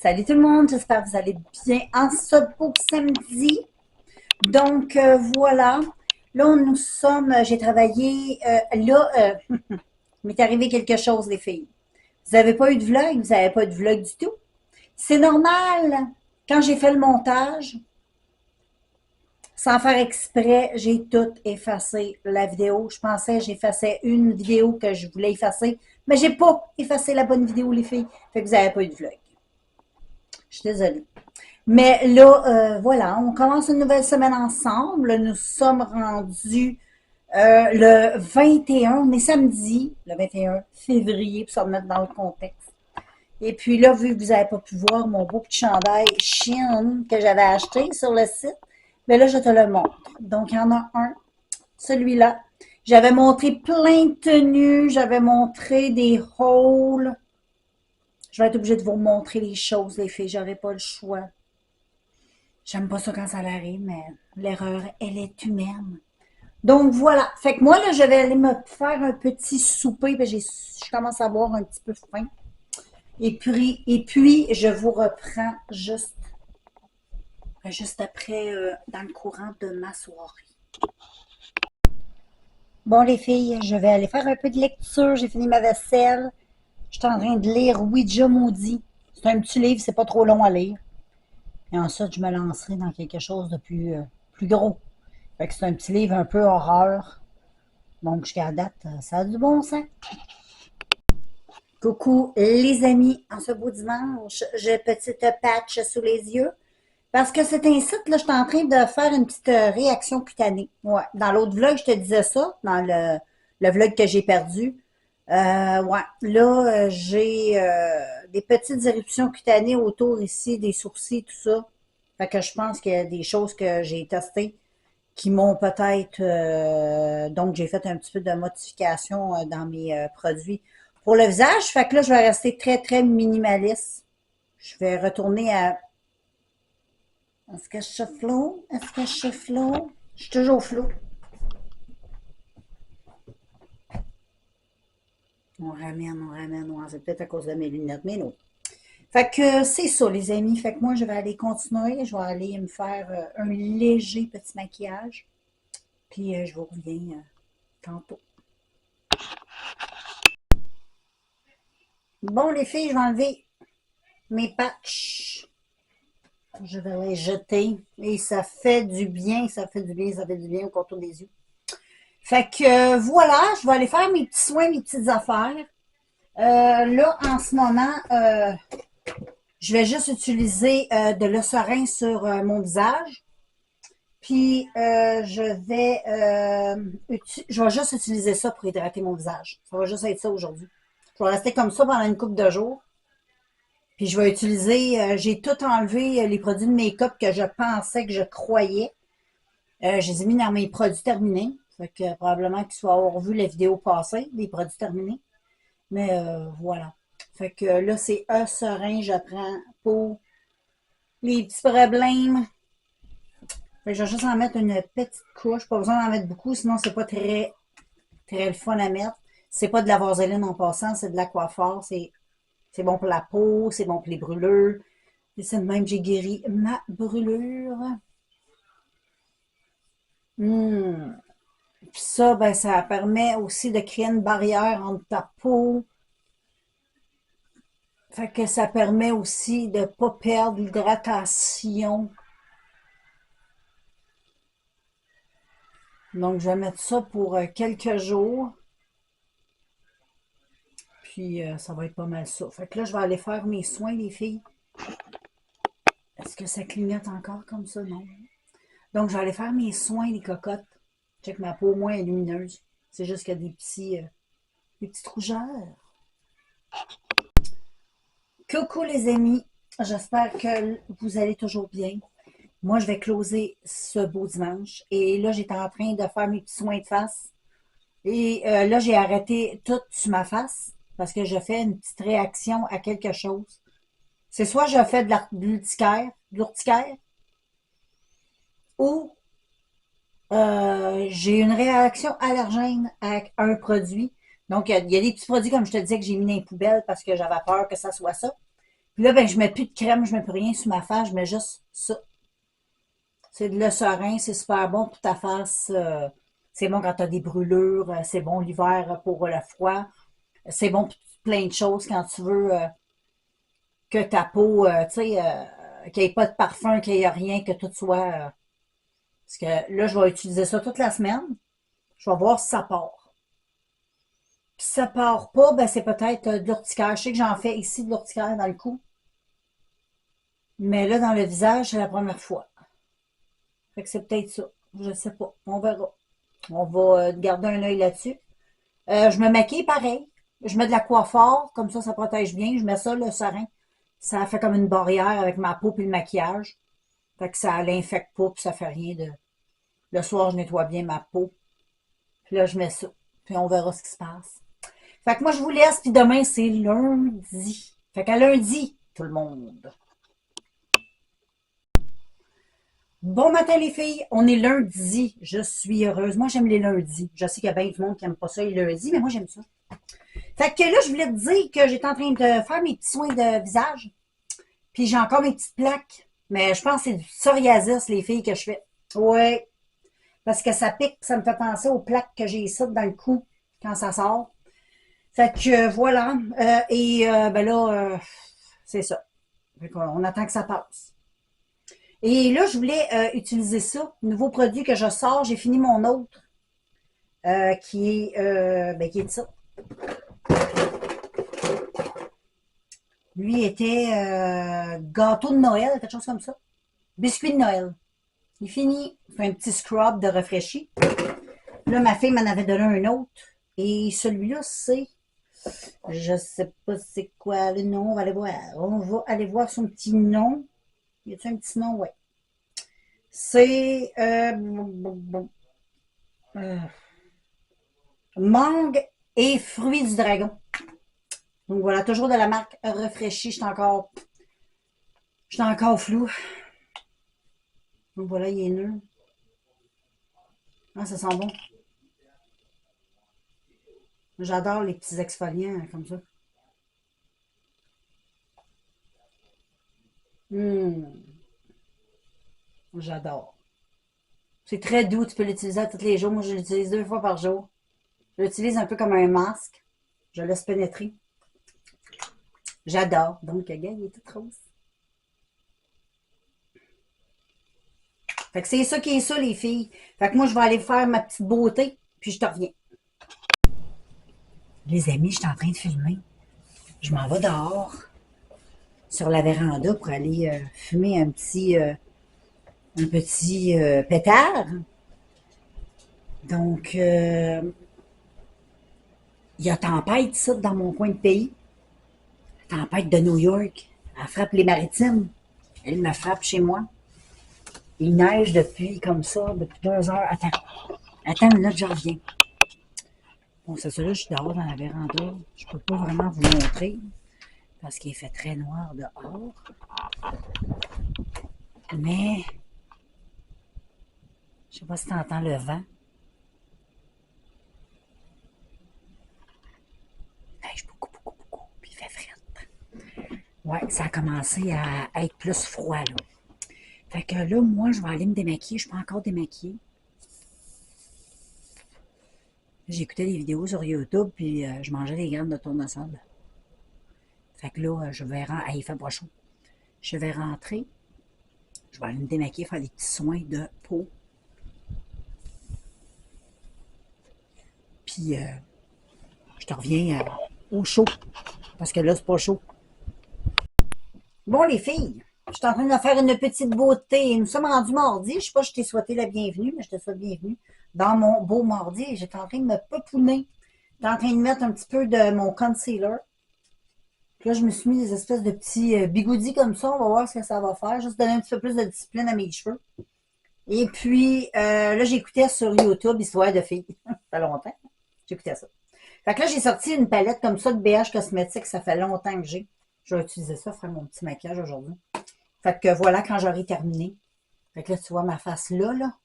Salut tout le monde, j'espère que vous allez bien en ce beau samedi. Donc voilà, là nous sommes, j'ai travaillé, il m'est arrivé quelque chose les filles. Vous n'avez pas eu de vlog, vous n'avez pas eu de vlog du tout. C'est normal, quand j'ai fait le montage, sans faire exprès, j'ai tout effacé la vidéo. Je pensais que j'effaçais une vidéo que je voulais effacer, mais j'ai pas effacé la bonne vidéo les filles. Fait que vous n'avez pas eu de vlog. Je suis désolée. Mais là, voilà, on commence une nouvelle semaine ensemble. Nous sommes rendus le 21, on est samedi, le 21 février, pour se remettre dans le contexte. Et puis là, vu que vous n'avez pas pu voir mon beau petit chandail Shein que j'avais acheté sur le site, mais là, je te le montre. Donc, il y en a un, celui-là. J'avais montré plein de tenues, j'avais montré des hauls. Je vais être obligée de vous montrer les choses, les filles, j'aurai pas le choix. J'aime pas ça quand ça arrive, mais l'erreur, elle est humaine. Donc voilà. Fait que moi, là, je vais aller me faire un petit souper. Je commence à avoir un petit peu faim. Et puis je vous reprends juste après, dans le courant de ma soirée. Bon, les filles, je vais aller faire un peu de lecture. J'ai fini ma vaisselle. Je suis en train de lire Ouija Maudit. C'est un petit livre, c'est pas trop long à lire. Et ensuite, je me lancerai dans quelque chose de plus gros. Fait que c'est un petit livre un peu horreur. Donc, jusqu'à date, ça a du bon sens. Coucou les amis, en ce beau dimanche, j'ai petite patch sous les yeux. Parce que c'est un site, là, je suis en train de faire une petite réaction cutanée. Ouais. Dans l'autre vlog, je te disais ça, dans le vlog que j'ai perdu. Ouais. Là, j'ai des petites éruptions cutanées autour ici, des sourcils, tout ça. Fait que je pense qu'il y a des choses que j'ai testées qui m'ont peut-être... donc, j'ai fait un petit peu de modification dans mes produits pour le visage. Fait que là, je vais rester très, très minimaliste. Je vais retourner à... Est-ce que je suis flou? Est-ce que je suis flou? Je suis toujours flou. C'est peut-être à cause de mes lunettes, mais non. Fait que c'est ça, les amis. Fait que moi, je vais aller continuer. Je vais aller me faire un léger petit maquillage. Puis, je vous reviens tantôt. Bon, les filles, je vais enlever mes patchs. Je vais les jeter. Et ça fait du bien, ça fait du bien, ça fait du bien au contour des yeux. Fait que voilà, je vais aller faire mes petits soins, mes petites affaires. Là, en ce moment, je vais juste utiliser de l'ossuarin sur mon visage. Puis, je vais juste utiliser ça pour hydrater mon visage. Ça va juste être ça aujourd'hui. Je vais rester comme ça pendant une couple de jours. Puis, je vais utiliser, j'ai tout enlevé les produits de make-up que je pensais, que je croyais. Je les ai mis dans mes produits terminés. Fait que probablement qu'ils soient avoir vu la vidéo passée, les produits terminés. Mais voilà. Fait que là, c'est serein, je prends pour les petits problèmes. Fait que je vais juste en mettre une petite couche. Pas besoin d'en mettre beaucoup, sinon c'est pas très, très le fun à mettre. C'est pas de la vaseline en passant, c'est de l'aquaphor. C'est bon pour la peau, c'est bon pour les brûlures. Et c'est de même que j'ai guéri ma brûlure. Puis ça, ben, ça permet aussi de créer une barrière entre ta peau. Fait que ça permet aussi de ne pas perdre l'hydratation. Donc, je vais mettre ça pour quelques jours. Puis, ça va être pas mal ça. Fait que là, je vais aller faire mes soins, les filles. Est-ce que ça clignote encore comme ça? Non. Donc, je vais aller faire mes soins, les cocottes. Check ma peau moins lumineuse. C'est juste qu'il y a des petites rougeurs. Coucou les amis. J'espère que vous allez toujours bien. Moi, je vais closer ce beau dimanche. Et là, j'étais en train de faire mes petits soins de face. Et là, j'ai arrêté tout sur ma face parce que je fais une petite réaction à quelque chose. C'est soit je fais de l'urticaire ou j'ai une réaction allergène à un produit. Donc, il y a des petits produits, comme je te disais, que j'ai mis dans les poubelles parce que j'avais peur que ça soit ça. Puis là, ben, je mets plus de crème, je mets plus rien sur ma face, je mets juste ça. C'est de le serein, c'est super bon pour ta face. C'est bon quand tu as des brûlures, c'est bon l'hiver pour le froid. C'est bon pour plein de choses quand tu veux que ta peau, tu sais, qu'il n'y ait pas de parfum, qu'il n'y ait rien, que tout soit. Parce que là, je vais utiliser ça toute la semaine. Je vais voir si ça part. Puis si ça part pas, ben c'est peut-être de l'urticaire. Je sais que j'en fais ici de l'urticaire dans le cou. Mais là, dans le visage, c'est la première fois. Fait que c'est peut-être ça. Je sais pas. On verra. On va garder un œil là-dessus. Je me maquille pareil. Je mets de la coiffeur, comme ça protège bien. Je mets ça, le serin. Ça fait comme une barrière avec ma peau et le maquillage. Fait que ça l'infecte pas, puis ça fait rien de. Le soir, je nettoie bien ma peau. Puis là, je mets ça. Puis on verra ce qui se passe. Fait que moi, je vous laisse, puis demain, c'est lundi. Fait qu'à lundi, tout le monde. Bon matin les filles, on est lundi. Je suis heureuse. Moi, j'aime les lundis. Je sais qu'il y a bien du monde qui n'aime pas ça les lundis, mais moi, j'aime ça. Fait que là, je voulais te dire que j'étais en train de faire mes petits soins de visage. Puis j'ai encore mes petites plaques. Mais je pense que c'est du psoriasis, les filles, que je fais. Ouais. Parce que ça pique, ça me fait penser aux plaques que j'ai ici dans le cou quand ça sort. Fait que voilà. Ben là, c'est ça. Fait qu'on attend que ça passe. Et là, je voulais utiliser ça. Nouveau produit que je sors. J'ai fini mon autre. Qui est de ça. Lui était gâteau de Noël, quelque chose comme ça. Biscuit de Noël. Il finit. Il fait un petit scrub de rafraîchi. Là, ma fille m'en avait donné un autre. Et celui-là, c'est. Je sais pas c'est quoi le nom. On va aller voir. On va aller voir son petit nom. Y a-t-il un petit nom? Ouais. C'est. Mangue et fruits du dragon. Donc voilà, toujours de la marque Rafraîchi. J'étais encore flou. Donc voilà, il est nul. Ah, ça sent bon. J'adore les petits exfoliants comme ça. J'adore. C'est très doux, tu peux l'utiliser tous les jours. Moi, je l'utilise 2 fois par jour. Je l'utilise un peu comme un masque. Je laisse pénétrer. J'adore. Donc, regarde, il est tout rose. Fait que c'est ça qui est ça, les filles. Fait que moi, je vais aller faire ma petite beauté, puis je te reviens. Les amis, je suis en train de filmer. Je m'en vais dehors, sur la véranda, pour aller fumer un petit pétard. Donc, il y a tempête, ça, dans mon coin de pays. Tempête de New York. Elle frappe les maritimes. Elle me frappe chez moi. Il neige depuis, comme ça, depuis 2 heures. Attends une minute, je reviens. Bon, c'est ça, là, je suis dehors dans la véranda. Je peux pas vraiment vous montrer parce qu'il fait très noir dehors. Mais, je sais pas si tu entends le vent. Il neige beaucoup, beaucoup, beaucoup. Puis il fait frais. Ouais, ça a commencé à être plus froid, là. Fait que là, moi, je vais aller me démaquiller. Je suis pas encore démaquillée. J'écoutais des vidéos sur YouTube, puis je mangeais des graines de tournesol. Fait que là, je vais rentrer. Il fait pas chaud. Je vais rentrer. Je vais aller me démaquiller, faire des petits soins de peau. Puis, je te reviens au chaud. Parce que là, c'est pas chaud. Bon, les filles, je suis en train de faire une petite beauté. Nous sommes rendus mardi. Je sais pas si je t'ai souhaité la bienvenue, mais je te souhaite bienvenue dans mon beau mardi. Et j'étais en train de me popouner. J'étais en train de mettre un petit peu de mon concealer. Puis là, je me suis mis des espèces de petits bigoudis comme ça. On va voir ce que ça va faire. Juste donner un petit peu plus de discipline à mes cheveux. Et puis, là, j'écoutais sur YouTube Histoire de filles. Ça fait longtemps. J'écoutais ça. Fait que là, j'ai sorti une palette comme ça de BH Cosmétiques. Ça fait longtemps que j'ai. Je vais utiliser ça pour faire mon petit maquillage aujourd'hui. Fait que voilà, quand j'aurai terminé. Fait que là, tu vois ma face là, là.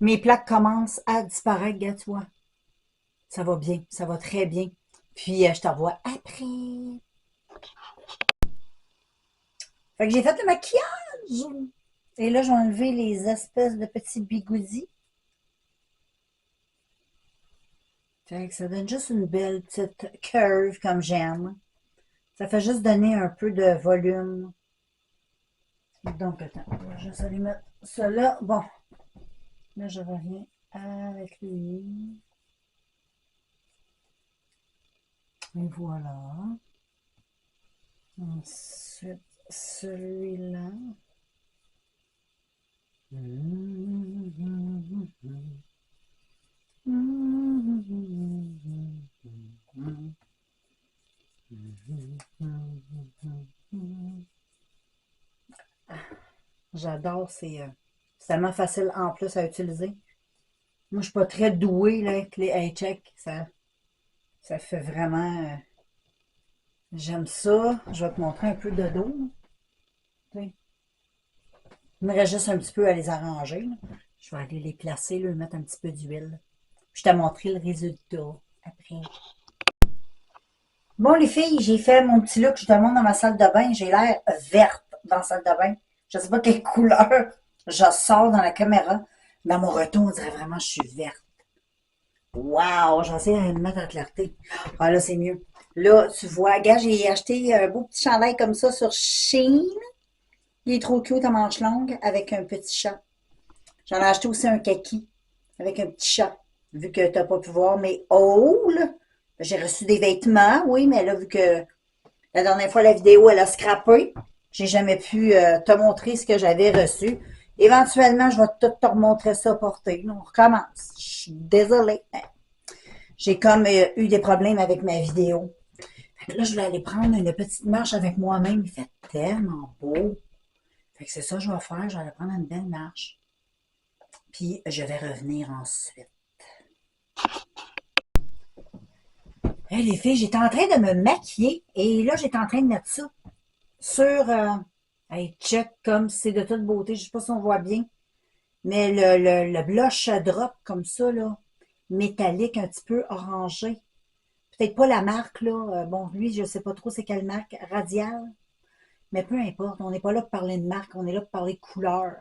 Mes plaques commencent à disparaître, gars, tu vois. Ça va bien. Ça va très bien. Puis, je te revois après. Fait que j'ai fait le maquillage. Et là, je vais enlever les espèces de petits bigoudis. Fait que ça donne juste une belle petite curve comme j'aime. Ça fait juste donner un peu de volume. Donc, attends, je vais juste aller mettre cela. Bon, là, je reviens avec lui. Et voilà. Ensuite, celui-là. J'adore, c'est tellement facile en plus à utiliser. Moi, je suis pas très douée là, avec les hey-check. Ça fait vraiment. J'aime ça. Je vais te montrer un peu de dos. Il me reste juste un petit peu à les arranger. Là. Je vais aller les placer, là, mettre un petit peu d'huile. Je te montrer le résultat après. Bon, les filles, j'ai fait mon petit look. Je te montre dans ma salle de bain. J'ai l'air verte dans la salle de bain. Je ne sais pas quelle couleur je sors dans la caméra. Dans mon retour, on dirait vraiment que je suis verte. Wow! J'essaie de me mettre en clarté. Ah là, c'est mieux. Là, tu vois, gars, j'ai acheté un beau petit chandail comme ça sur Shein. Il est trop cute à manche longue avec un petit chat. J'en ai acheté aussi un kaki avec un petit chat. Vu que tu n'as pas pu voir mes hauls, j'ai reçu des vêtements, oui, mais là, vu que la dernière fois, la vidéo, elle a scrappé, j'ai jamais pu te montrer ce que j'avais reçu. Éventuellement, je vais tout te remontrer ça porté. On recommence. Je suis désolée. J'ai comme eu des problèmes avec ma vidéo. Fait que là, je voulais aller prendre une petite marche avec moi-même. Il fait tellement beau. Fait que c'est ça que je vais faire. Je vais aller prendre une belle marche. Puis, je vais revenir ensuite. Hey, les filles, j'étais en train de me maquiller. Et là, j'étais en train de mettre ça sur... hey, check comme c'est de toute beauté. Je sais pas si on voit bien. Mais le blush drop comme ça, là, métallique, un petit peu orangé. Peut-être pas la marque, là. Bon, lui, je sais pas trop c'est quelle marque. Radial. Mais peu importe. On n'est pas là pour parler de marque. On est là pour parler de couleur.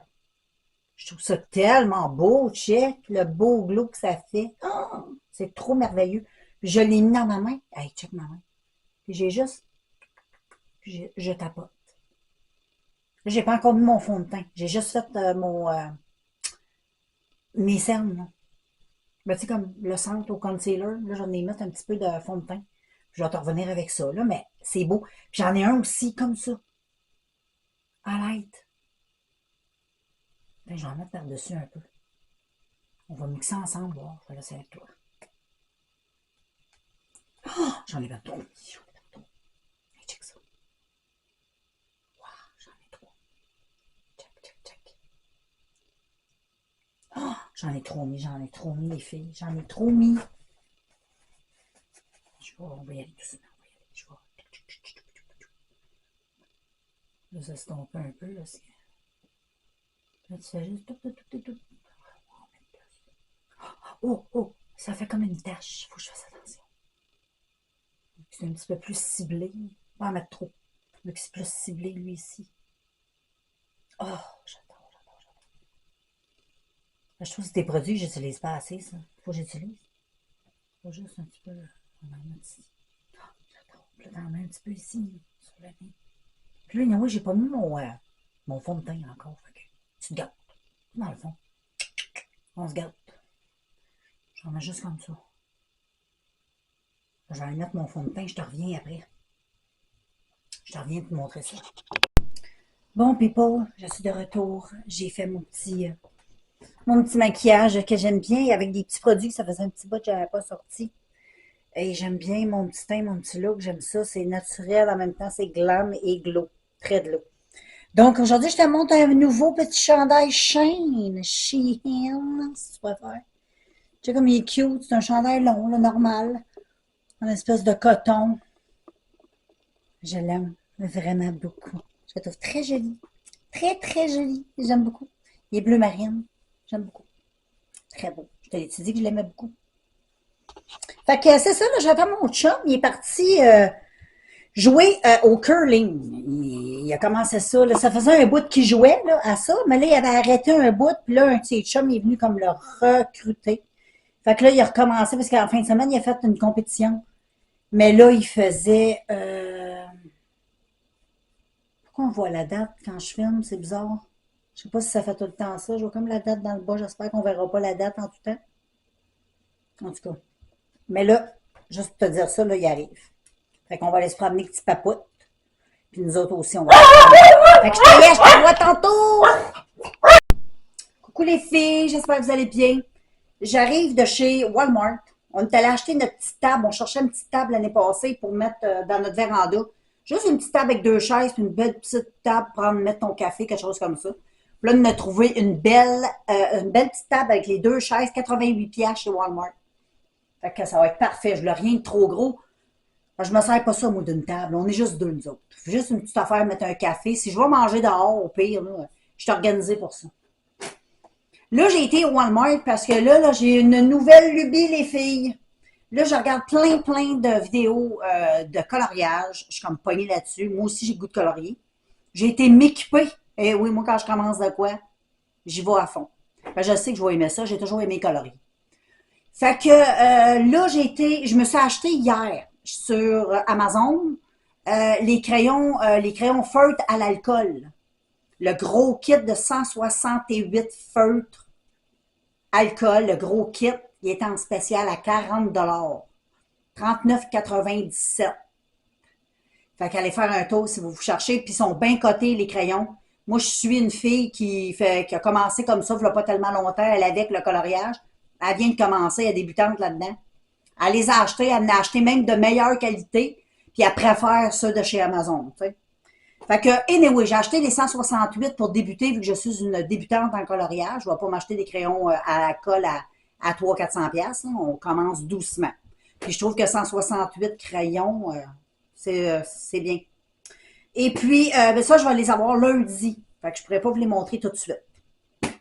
Je trouve ça tellement beau. Check le beau glow que ça fait. Oh, c'est trop merveilleux. Je l'ai mis dans ma main. Hey, check ma main. Puis j'ai juste... je tapote. Là, j'ai pas encore mis mon fond de teint. J'ai juste fait mes cernes, là. Ben, tu sais, comme le centre au concealer, là, j'en ai mis un petit peu de fond de teint. Je vais te revenir avec ça, là, mais c'est beau. Puis j'en ai un aussi, comme ça, à l'aide. Ben, je vais en mettre par-dessus un peu. On va mixer ensemble, voir. Je vais laisser avec toi. Oh, j'en ai pas trop. J'en ai pas trop. Hey, check ça. Wow, j'en ai trop. Check, check, check. Oh, j'en ai trop mis, les filles. J'en ai trop mis. On va y aller doucement. On va y aller. Je vais. Là, ça s'estompe un peu, là. Là, tu fais juste tout. Oh, oh, ça fait comme une tache. Faut que je fasse attention. C'est un petit peu plus ciblé. Pas en mettre trop. Vu que c'est plus ciblé, lui, ici. Oh, j'adore. Je trouve que c'est des produits que j'utilise pas assez, ça. Faut que j'utilise. Faut juste un petit peu. On en met ici. Oh, j'adore. Puis là, t'en mets un petit peu ici, sur le nez. Puis là, oui, j'ai pas mis mon fond de teint encore. Fait que tu te gâtes. Dans le fond. On se gâte. J'en mets juste comme ça. Je vais aller mettre mon fond de teint. Je te reviens après. Je te reviens te montrer ça. Bon, people, je suis de retour. J'ai fait mon petit maquillage que j'aime bien avec des petits produits. Ça faisait un petit bout que je n'avais pas sorti. Et j'aime bien mon petit teint, mon petit look. J'aime ça. C'est naturel. En même temps, c'est glam et glow. Très de l'eau. Donc, aujourd'hui, je te montre un nouveau petit chandail Shein. Shein, si tu préfères. Tu sais comme il est cute. C'est un chandail long, là, normal. Une espèce de coton. Je l'aime vraiment beaucoup. Je le trouve très joli. Très, très joli. J'aime beaucoup. Il est bleu marine. J'aime beaucoup. Très beau. Je te l'ai dit que je l'aimais beaucoup. Fait que c'est ça, là, j'attends mon chum. Il est parti jouer au curling. Il a commencé ça, là. Ça faisait un bout qu'il jouait là, à ça, mais là, il avait arrêté un bout, puis là, un de ses chums est venu comme le recruter. Fait que là, il a recommencé parce qu'en fin de semaine, il a fait une compétition. Mais là, il faisait. Pourquoi on voit la date quand je filme? C'est bizarre. Je sais pas si ça fait tout le temps ça. Je vois comme la date dans le bas. J'espère qu'on verra pas la date en tout temps. En tout cas. Mais là, juste pour te dire ça, là, il arrive. Fait qu'on va aller se promener petit papoute. Puis nous autres aussi, on va aller se promener. Fait que je te laisse, je te vois tantôt! Coucou les filles, j'espère que vous allez bien. J'arrive de chez Walmart. On est allé acheter notre petite table. On cherchait une petite table l'année passée pour mettre dans notre véranda. Juste une petite table avec deux chaises, puis une belle petite table pour mettre ton café, quelque chose comme ça. Puis là, on a trouvé une belle petite table avec les deux chaises, 88 piastres chez Walmart. Fait que ça va être parfait. Je voulais rien de trop gros. Fait que je me sers pas ça, moi, d'une table. On est juste deux, nous autres. Juste une petite affaire, mettre un café. Si je vais manger dehors, au pire, là, je suis organisée pour ça. Là, j'ai été au Walmart parce que là, j'ai une nouvelle lubie, les filles. Là, je regarde plein de vidéos de coloriage. Je suis comme pognée là-dessus. Moi aussi, j'ai le goût de colorier. J'ai été m'équiper. Eh oui, moi, quand je commence de quoi, j'y vais à fond. Fait que je sais que je vais aimer ça. J'ai toujours aimé colorier. Fait que là, je me suis acheté hier sur Amazon les crayons feutres à l'alcool. Le gros kit de 168 feutres alcool, le gros kit, il est en spécial à 40 $. 39,97. Fait qu'allez faire un tour si vous vous cherchez. Puis ils sont bien cotés, les crayons. Moi, je suis une fille qui a commencé comme ça, il n'y a pas tellement longtemps, elle avec le coloriage. Elle vient de commencer, elle est débutante là-dedans. Elle les a achetés, elle en a acheté même de meilleure qualité, puis elle préfère ceux de chez Amazon, tu sais. Fait que, anyway, j'ai acheté les 168 pour débuter, vu que je suis une débutante en coloriage. Je ne vais pas m'acheter des crayons à la colle à 300-400 pièces. On commence doucement. Puis je trouve que 168 crayons, c'est bien. Et puis, ben ça, je vais les avoir lundi. Fait que je ne pourrais pas vous les montrer tout de suite.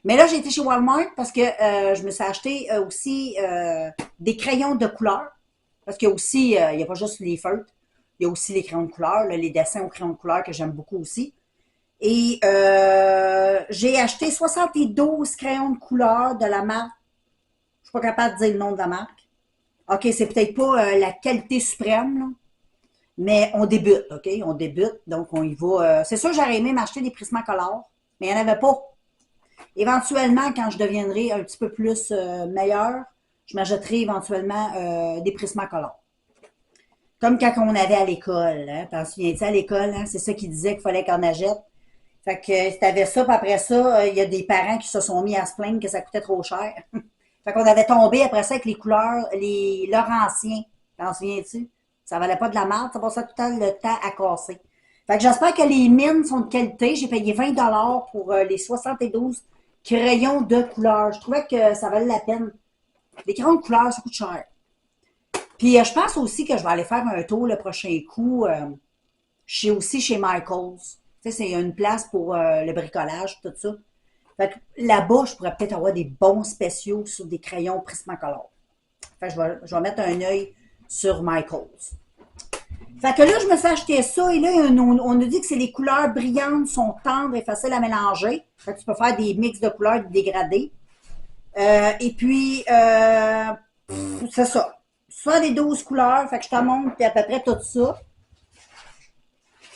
Mais là, j'ai été chez Walmart parce que je me suis acheté aussi des crayons de couleur. Parce qu'il y a aussi, il n'y a pas juste les feutres. Il y a aussi les crayons de couleur, là, les dessins aux crayons de couleur que j'aime beaucoup aussi. Et j'ai acheté 72 crayons de couleur de la marque. Je suis pas capable de dire le nom de la marque. OK, c'est peut-être pas la qualité suprême, là, mais on débute, OK? On débute, donc on y va. C'est sûr, j'aurais aimé m'acheter des Prismacolor, mais il n'y en avait pas. Éventuellement, quand je deviendrai un petit peu plus meilleure, je m'achèterai éventuellement des Prismacolor. Comme quand on avait à l'école, hein? T'en souviens-tu à l'école, hein? C'est ça qu'ils disaient qu'il fallait qu'on achète. Fait que si t'avais ça, puis après ça, il y a des parents qui se sont mis à se plaindre que ça coûtait trop cher. Fait qu'on avait tombé après ça avec les couleurs, les Laurentiens. T'en souviens-tu? Ça valait pas de la marde, ça passait tout le temps à casser. Fait que j'espère que les mines sont de qualité. J'ai payé 20 pour les 72 crayons de couleur. Je trouvais que ça valait la peine. Les crayons de couleur, ça coûte cher. Puis je pense aussi que je vais aller faire un tour le prochain coup aussi chez Michaels. Tu sais, c'est une place pour le bricolage, tout ça. Fait que là-bas, je pourrais peut-être avoir des bons spéciaux sur des crayons Prismacolor. Fait que je vais mettre un œil sur Michaels. Fait que là, je me suis acheté ça et là, on nous dit que c'est les couleurs brillantes, sont tendres et faciles à mélanger. Fait que tu peux faire des mix de couleurs dégradés. Et puis, c'est ça. Soit des 12 couleurs, fait que je te montre puis à peu près tout ça.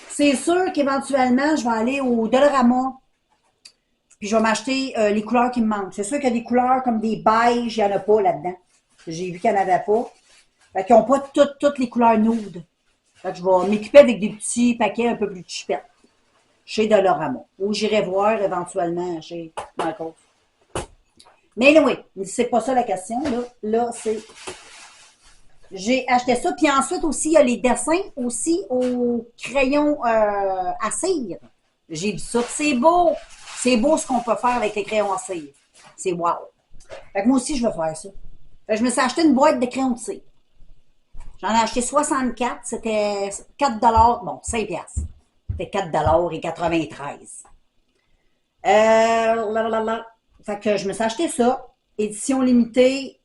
C'est sûr qu'éventuellement, je vais aller au Dollarama puis je vais m'acheter les couleurs qui me manquent. C'est sûr qu'il y a des couleurs comme des beiges, il n'y en a pas là-dedans. J'ai vu qu'il n'y en avait pas. Fait qu'ils n'ont pas toutes les couleurs nude. Fait que je vais m'équiper avec des petits paquets un peu plus chipettes chez Dollarama. Ou j'irai voir éventuellement chez Michaels. Mais oui, c'est pas ça la question. Là c'est... J'ai acheté ça. Puis ensuite aussi, il y a les dessins aussi au crayon à cire. J'ai vu ça. C'est beau. C'est beau ce qu'on peut faire avec les crayons à cire. C'est wow. Fait que moi aussi, je vais faire ça. Fait que je me suis acheté une boîte de crayons de cire. J'en ai acheté 64. C'était 4 bon, 5 piastres. C'était 4 et 93. Fait que je me suis acheté ça. Édition limitée.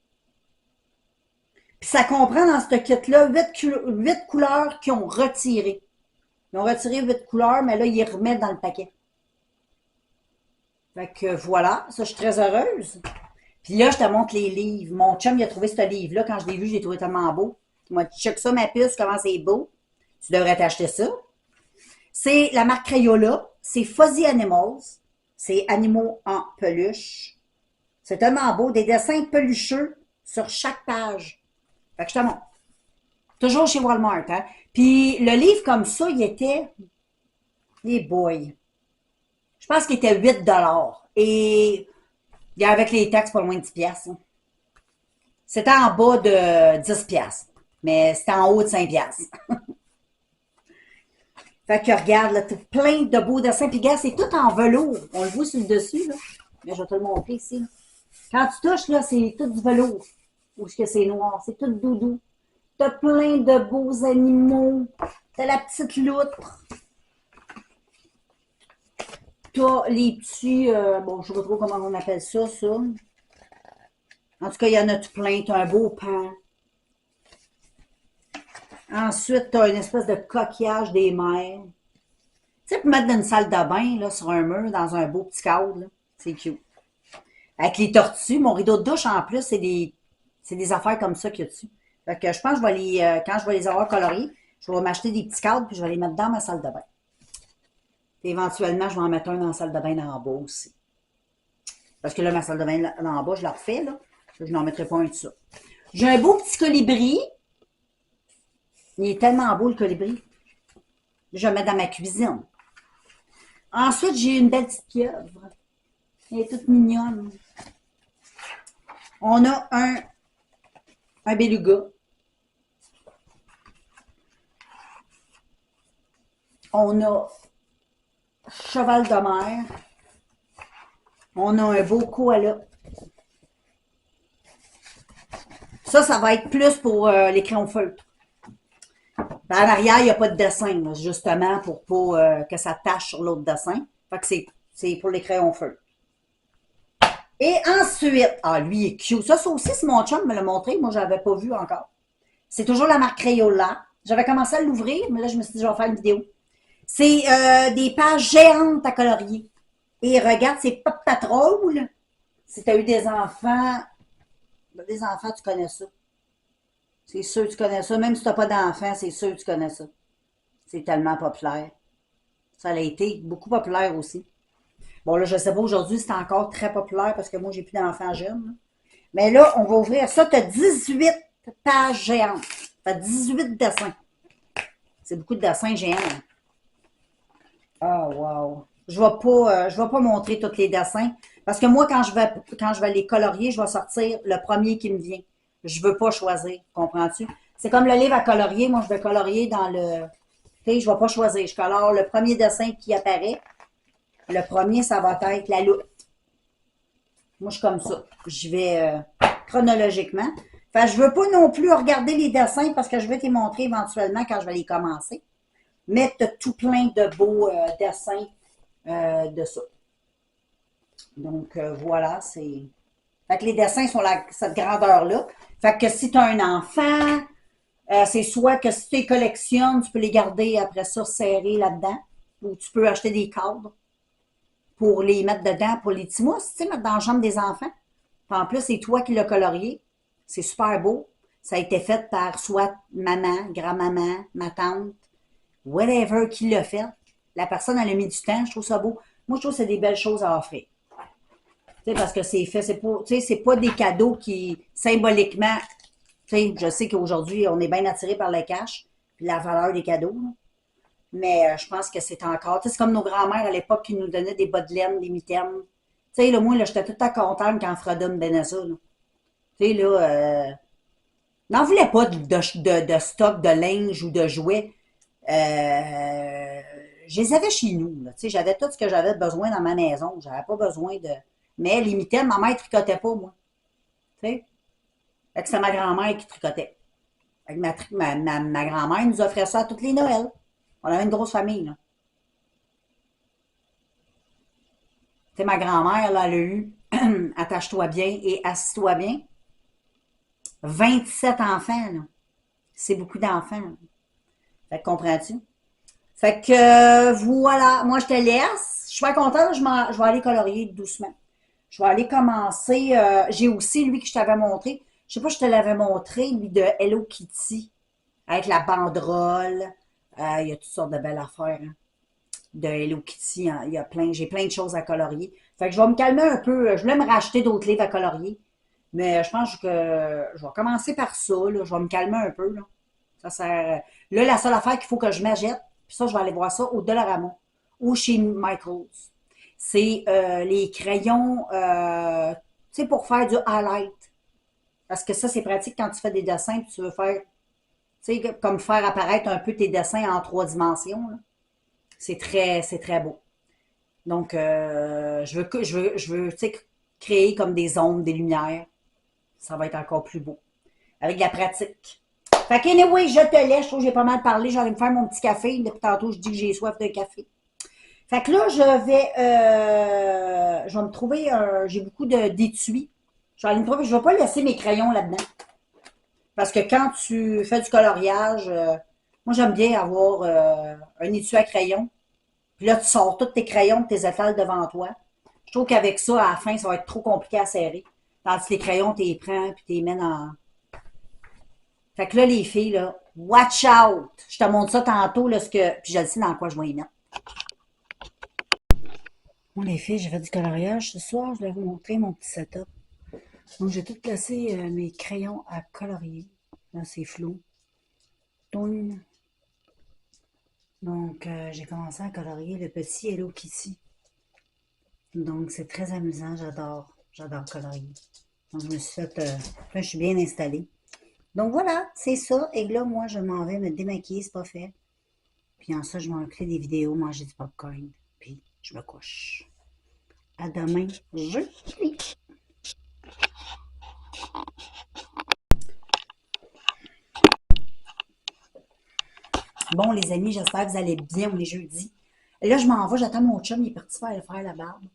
Puis ça comprend dans ce kit-là 8 couleurs qu'ils ont retirées. Ils ont retiré 8 couleurs, mais là, ils les remettent dans le paquet. Fait que voilà, ça, je suis très heureuse. Puis là, je te montre les livres. Mon chum, il a trouvé ce livre-là. Quand je l'ai vu, j'ai trouvé tellement beau. Il m'a dit, check ça, ma puce, comment c'est beau. Tu devrais t'acheter ça. C'est la marque Crayola. C'est Fuzzy Animals. C'est animaux en peluche. C'est tellement beau. Des dessins pelucheux sur chaque page. Fait que je te montre. Toujours chez Walmart, hein. Puis le livre comme ça, il était... Les boys. Je pense qu'il était 8 $. Et il y a avec les taxes pas loin de 10 $. Hein. C'était en bas de 10 $. Mais c'était en haut de 5 $. Fait que regarde, là, t'as plein de beaux dessins. Puis regarde, c'est tout en velours. On le voit sur le dessus, là. Mais je vais te le montrer ici. Là. Quand tu touches, là, c'est tout du velours. Ou est-ce que c'est noir? C'est tout doudou. T'as plein de beaux animaux. T'as la petite loutre. T'as les petits... bon, je sais pas trop comment on appelle ça, ça. En tout cas, il y en a tout plein. T'as un beau pan. Ensuite, t'as une espèce de coquillage des mers. Tu sais, pour mettre dans une salle de bain, là, sur un mur, dans un beau petit cadre, là. C'est cute. Avec les tortues, mon rideau de douche, en plus, c'est des affaires comme ça qu'il y a dessus. Fait que je pense que je vais quand je vais les avoir coloriés, je vais m'acheter des petits cadres puis je vais les mettre dans ma salle de bain. Puis éventuellement, je vais en mettre un dans la salle de bain en bas aussi. Parce que là, ma salle de bain en bas, je la refais, là. Je n'en mettrai pas un de ça. J'ai un beau petit colibri. Il est tellement beau, le colibri. Je vais le mettre dans ma cuisine. Ensuite, j'ai une belle petite pieuvre. Elle est toute mignonne. On a un beluga. On a cheval de mer. On a un beau koala. Ça va être plus pour les crayons feutres. En arrière, il n'y a pas de dessin, là, justement, pour pas que ça tache sur l'autre dessin. Fait que c'est pour les crayons feutres. Et ensuite, ah, lui, il est cute. Ça aussi, c'est mon chum me l'a montré. Moi, je l'avais pas vu encore. C'est toujours la marque Crayola. J'avais commencé à l'ouvrir, mais là, je me suis dit, je vais faire une vidéo. C'est des pages géantes à colorier. Et regarde, c'est Pop Patrol. Si tu as eu des enfants, tu connais ça. C'est sûr que tu connais ça. Même si tu n'as pas d'enfants, c'est sûr que tu connais ça. C'est tellement populaire. Ça a été beaucoup populaire aussi. Bon, là, je sais pas, aujourd'hui, c'est encore très populaire parce que moi, j'ai plus d'enfants jeunes. Là. Mais là, on va ouvrir ça. Tu as 18 pages géantes. Tu as 18 dessins. C'est beaucoup de dessins géants. Ah, wow. Je vais pas montrer tous les dessins. Parce que moi, quand je vais les colorier, je vais sortir le premier qui me vient. Je veux pas choisir. Comprends-tu? C'est comme le livre à colorier. Moi, je vais colorier dans le... Tu sais, je vais pas choisir. Je colore le premier dessin qui apparaît. Le premier, ça va être la loupe. Moi, je suis comme ça. Je vais chronologiquement. Fait que je veux pas non plus regarder les dessins parce que je vais te les montrer éventuellement quand je vais les commencer. Mais tu as tout plein de beaux dessins de ça. Donc, voilà, c'est... Fait que les dessins sont cette grandeur-là. Fait que si tu as un enfant, c'est soit que si tu les collectionnes, tu peux les garder après ça serrés là-dedans. Ou tu peux acheter des cadres pour les mettre dedans pour les petits mousses, tu sais, mettre dans la chambre des enfants. Puis en plus, c'est toi qui l'as colorié. C'est super beau. Ça a été fait par soit maman, grand-maman, ma tante, whatever qui l'a fait. La personne, elle a mis du temps. Je trouve ça beau. Moi, je trouve que c'est des belles choses à offrir. Tu sais, parce que c'est fait, c'est pas des cadeaux qui, symboliquement, tu sais, je sais qu'aujourd'hui, on est bien attiré par le cash, puis la valeur des cadeaux, là. Mais je pense que c'est encore, tu sais, c'est comme nos grands-mères à l'époque qui nous donnaient des bas de laine, des mitaines. Tu sais, là, moi, là, j'étais tout le temps contente quand Frodo me donnait ça, là. Tu sais, là, n'en voulais pas de stock de linge ou de jouets. Je les avais chez nous, là. Tu sais, j'avais tout ce que j'avais besoin dans ma maison. J'avais pas besoin de... Mais les mitaines, ma mère tricotait pas, moi. Tu sais? Fait que c'était ma grand-mère qui tricotait. Fait que ma grand-mère nous offrait ça à toutes les Noëls. On avait une grosse famille, là. Tu sais, ma grand-mère, là, elle a eu Attache-toi bien et Assis-toi bien. 27 enfants, là. C'est beaucoup d'enfants. Fait que comprends-tu? Fait que voilà, moi je te laisse. Je suis pas contente, je vais aller colorier doucement. Je vais aller commencer. J'ai aussi lui que je t'avais montré. Je sais pas si je te l'avais montré, lui de Hello Kitty, avec la banderole. Il y a toutes sortes de belles affaires, hein, de Hello Kitty, hein. Il y a plein, j'ai plein de choses à colorier. Fait que je vais me calmer un peu. Je voulais me racheter d'autres livres à colorier. Mais je pense que je vais commencer par ça, là. Je vais me calmer un peu, là. Ça sert. Là, la seule affaire qu'il faut que je m'achète, puis ça, je vais aller voir ça au Dollarama ou chez Michaels. C'est les crayons, tu sais, pour faire du highlight. Parce que ça, c'est pratique quand tu fais des dessins, puis tu veux faire, tu sais, comme faire apparaître un peu tes dessins en 3 dimensions, là. C'est très beau. Donc, je veux, tu sais, créer comme des ombres, des lumières. Ça va être encore plus beau. Avec de la pratique. Fait que, anyway, je te laisse. Je trouve que j'ai pas mal parlé. J'allais me faire mon petit café. Depuis tantôt, je dis que j'ai soif de café. Fait que là, je vais me trouver, j'ai beaucoup d'étuis. Je vais aller me trouver, je vais pas laisser mes crayons là-dedans. Parce que quand tu fais du coloriage, moi, j'aime bien avoir un étui à crayon. Puis là, tu sors tous tes crayons, tes étals devant toi. Je trouve qu'avec ça, à la fin, ça va être trop compliqué à serrer. Tandis que les crayons, tu les prends, puis tu les mets dans. Fait que là, les filles, là, watch out! Je te montre ça tantôt, là, puis je le sais dans quoi je vais y mettre. Bon, les filles, j'ai fait du coloriage ce soir. Je vais vous montrer mon petit setup. Donc, j'ai tout placé mes crayons à colorier. Là, c'est flou. Tourne. Donc, j'ai commencé à colorier le petit Hello Kitty. Donc, c'est très amusant. J'adore. J'adore colorier. Donc, je me suis fait. Là, je suis bien installée. Donc, voilà, c'est ça. Et là, moi, je m'en vais me démaquiller. C'est pas fait. Puis, en ça, je vais m'occuper des vidéos, manger du popcorn. Puis, je me couche. À demain, jeudi. Bon, les amis, j'espère que vous allez bien. On est jeudi. Et là, je m'en vais, j'attends mon chum, il est parti faire la barbe.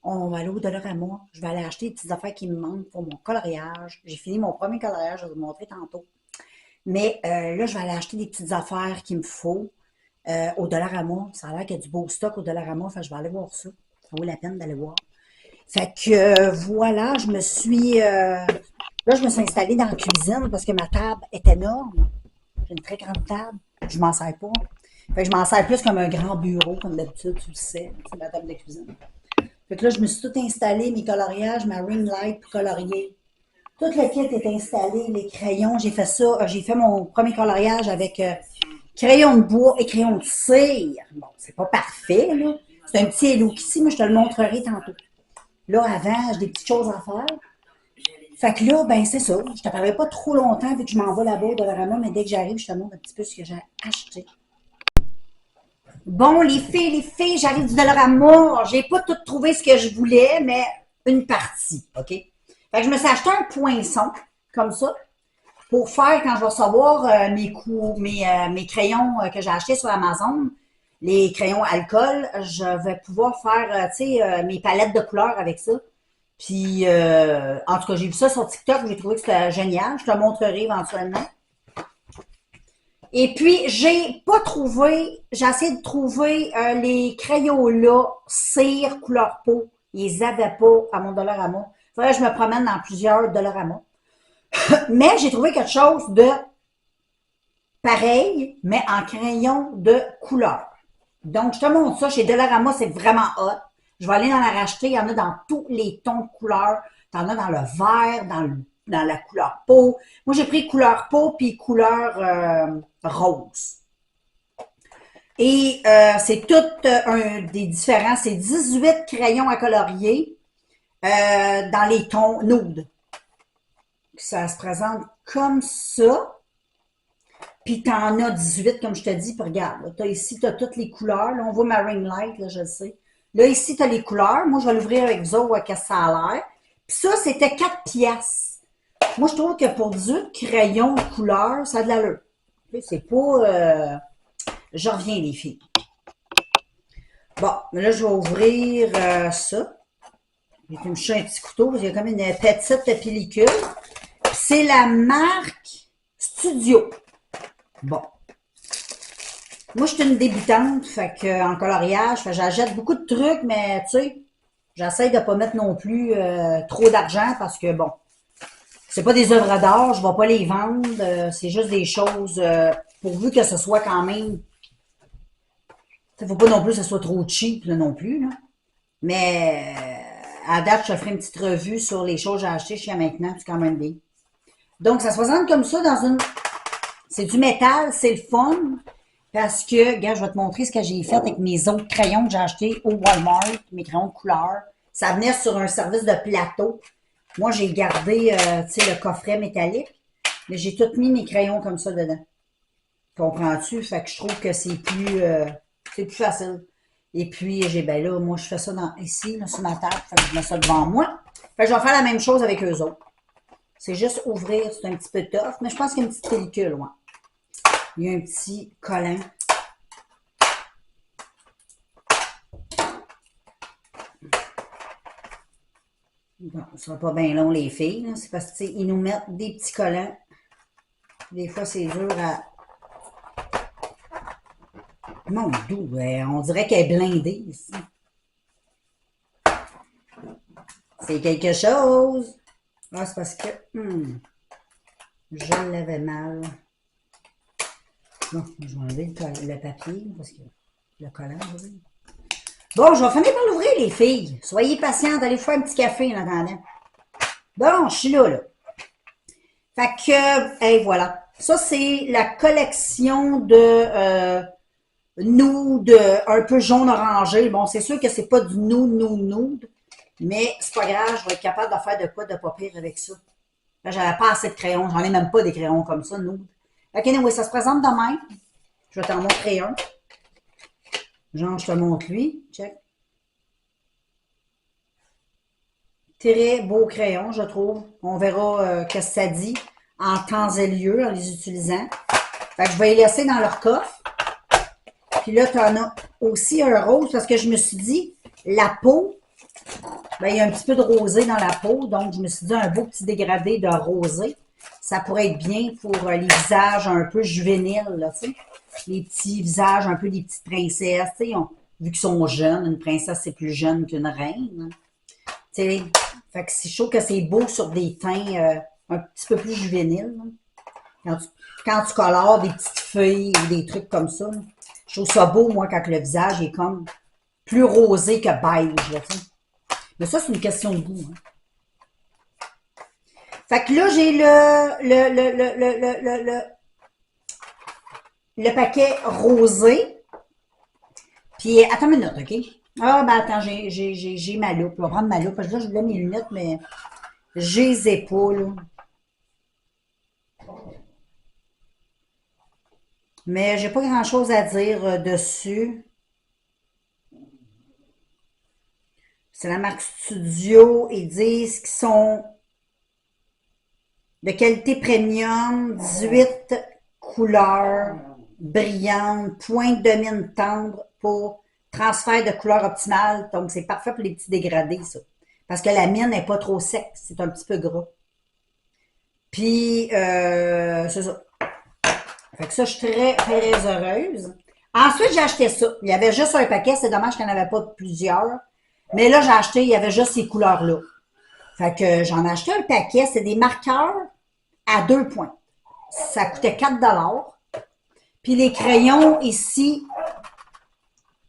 On va aller au Dollarama. Je vais aller acheter des petites affaires qui me manquent pour mon coloriage. J'ai fini mon premier coloriage, je vais vous montrer tantôt. Mais là, je vais aller acheter des petites affaires qu'il me faut au Dollarama. Ça a l'air qu'il y a du beau stock au Dollarama. Enfin, je vais aller voir ça. Ça vaut la peine d'aller voir. Fait que voilà, là, je me suis installée dans la cuisine parce que ma table est énorme. J'ai une très grande table. Je m'en sers pas. Fait que je m'en sers plus comme un grand bureau, comme d'habitude, tu le sais. C'est ma table de cuisine. Fait que là, je me suis tout installé, mes coloriages, ma ring light pour colorier. Tout le kit est installé, les crayons. J'ai fait ça. J'ai fait mon premier coloriage avec crayon de bois et crayon de cire. Bon, c'est pas parfait, là. C'est un petit Hello Kitty, mais je te le montrerai tantôt. Là, avant, j'ai des petites choses à faire. Fait que là, ben c'est ça. Je te parlerai pas trop longtemps vu que je m'en vais là-bas de la mais dès que j'arrive, je te montre un petit peu ce que j'ai acheté. Bon, les filles, j'arrive du Dollarama. J'ai pas tout trouvé ce que je voulais, mais une partie, OK? Fait que je me suis acheté un poinçon, comme ça, pour faire quand je vais recevoir mes crayons que j'ai achetés sur Amazon, les crayons alcool, je vais pouvoir faire, tu sais, mes palettes de couleurs avec ça. Puis, en tout cas, j'ai vu ça sur TikTok, j'ai trouvé que c'était génial. Je te le montrerai éventuellement. Et puis, j'ai essayé de trouver les crayons là, cire, couleur peau. Ils les avaient pas à mon Dollarama. Faudrait que je me promène dans plusieurs Dollarama. Mais j'ai trouvé quelque chose de pareil, mais en crayon de couleur. Donc, je te montre ça. Chez Dollarama, c'est vraiment hot. Je vais aller en racheter. Il y en a dans tous les tons de couleurs. Tu en as dans le vert, dans la couleur peau. Moi, j'ai pris couleur peau puis couleur rose. Et c'est tout des différents. C'est 18 crayons à colorier dans les tons nude. Ça se présente comme ça. Puis t'en as 18, comme je te dis, puis regarde, là, ici, tu as toutes les couleurs. Là, on voit ma ring light, là, je le sais. Là, ici, tu as les couleurs. Moi, je vais l'ouvrir avec vous autres, qu'est-ce que ça a l'air. Puis ça, c'était 4 piastres. Moi, je trouve que pour 18 crayons de couleur, ça a de l'allure. C'est pas... Je reviens, les filles. Bon, mais là, je vais ouvrir ça. J'ai me chercher un petit couteau, parce qu'il y a comme une petite pellicule. Puis C'est la marque Studio. Bon. Moi, je suis une débutante, fait que en coloriage, j'achète beaucoup de trucs, mais tu sais, j'essaie de pas mettre non plus trop d'argent parce que bon, c'est pas des œuvres d'art, je vais pas les vendre, c'est juste des choses pourvu que ce soit quand même. Il faut pas non plus que ce soit trop cheap là, non plus. Là. Mais à date, je te ferai une petite revue sur les choses que j'ai achetées jusqu'à maintenant, c'est quand même bien. Donc, ça se présente comme ça dans une. C'est du métal, c'est le fun. Parce que, regarde, je vais te montrer ce que j'ai fait avec mes autres crayons que j'ai achetés au Walmart, mes crayons de couleur. Ça venait sur un service de plateau. Moi, j'ai gardé, tu sais, le coffret métallique, mais j'ai tout mis mes crayons comme ça dedans. Comprends-tu? Fait que je trouve que c'est plus facile. Et puis, ben là, moi, je fais ça ici, là, sur ma table. Fait que je mets ça devant moi. Fait que je vais faire la même chose avec eux autres. C'est juste ouvrir, c'est un petit peu tough, mais je pense qu'il y a une petite pellicule, ouais. Il y a un petit collant. Bon, ce sera pas bien long, les filles. C'est parce qu'ils nous mettent des petits collants. Des fois, c'est dur à... Mon Dieu, on dirait qu'elle est blindée ici. C'est quelque chose. Ah, c'est parce que... je l'avais mal. Bon, je vais enlever le papier parce que le collant, oui. Bon, je vais finir par l'ouvrir, les filles. Soyez patientes, allez faire un petit café en attendant. Bon, je suis là, là. Fait que, et voilà. Ça, c'est la collection de nude un peu jaune-orangé. Bon, c'est sûr que c'est pas du nude, mais c'est pas grave, je vais être capable de faire de quoi de pas pire avec ça. Là, j'avais pas assez de crayons, j'en ai même pas des crayons comme ça, nude. Ok, oui, ça se présente de même. Je vais t'en montrer un. Genre, je te montre lui. Check. Très beau crayon, je trouve. On verra qu'est-ce que ça dit en temps et lieu en les utilisant. Fait que je vais les laisser dans leur coffre. Puis là, tu en as aussi un rose parce que je me suis dit, la peau, ben, il y a un petit peu de rosé dans la peau. Donc, je me suis dit, un beau petit dégradé de rosé. Ça pourrait être bien pour les visages un peu juvéniles, là, tu sais. Les petits visages, un peu des petites princesses, tu sais. Vu qu'ils sont jeunes, une princesse, c'est plus jeune qu'une reine. Tu sais, fait que c'est chaud que c'est beau sur des teints un petit peu plus juvéniles. Quand tu colores des petites feuilles ou des trucs comme ça, là, je trouve ça beau, moi, quand le visage est comme plus rosé que beige, là, tu sais. Mais ça, c'est une question de goût. Hein. Fait que là, j'ai le paquet rosé. Puis, attends une minute, OK? Ah, ben attends, j'ai ma loupe. Je vais prendre ma loupe. Parce que là, je voulais mes lunettes, mais j'ai les épaules. Mais j'ai pas grand-chose à dire dessus. C'est la marque Studio. Ils disent qu'ils sont de qualité premium, 18 couleurs brillantes, pointe de mine tendre pour transfert de couleur optimale. Donc, c'est parfait pour les petits dégradés, ça. Parce que la mine n'est pas trop sec, c'est un petit peu gras. Puis, c'est ça. Fait que ça, je suis très, très heureuse. Ensuite, j'ai acheté ça. Il y avait juste un paquet. C'est dommage qu'il n'y en avait pas plusieurs. Mais là, j'ai acheté, il y avait juste ces couleurs-là. Fait que j'en ai acheté un paquet. C'est des marqueurs à 2 points. Ça coûtait 4 $. Puis les crayons ici,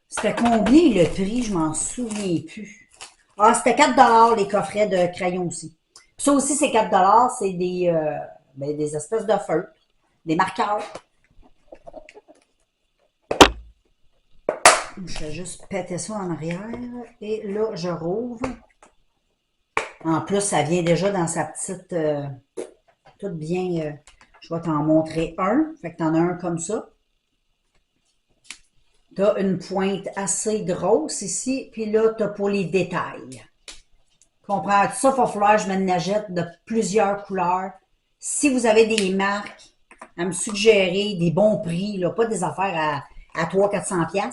c'était combien le prix? Je m'en souviens plus. Ah, c'était 4 $ les coffrets de crayons aussi. Puis ça aussi, c'est 4 $. C'est des espèces de feutres, des marqueurs. Je vais juste péter ça en arrière. Et là, je rouvre. En plus, ça vient déjà dans sa petite... tout bien... je vais t'en montrer un. Fait que t'en as un comme ça. T'as une pointe assez grosse ici. Puis là, t'as pour les détails. Comprends? Tout ça, il va falloir que je me nagette de plusieurs couleurs. Si vous avez des marques à me suggérer, des bons prix, là, pas des affaires à 300-400$, là.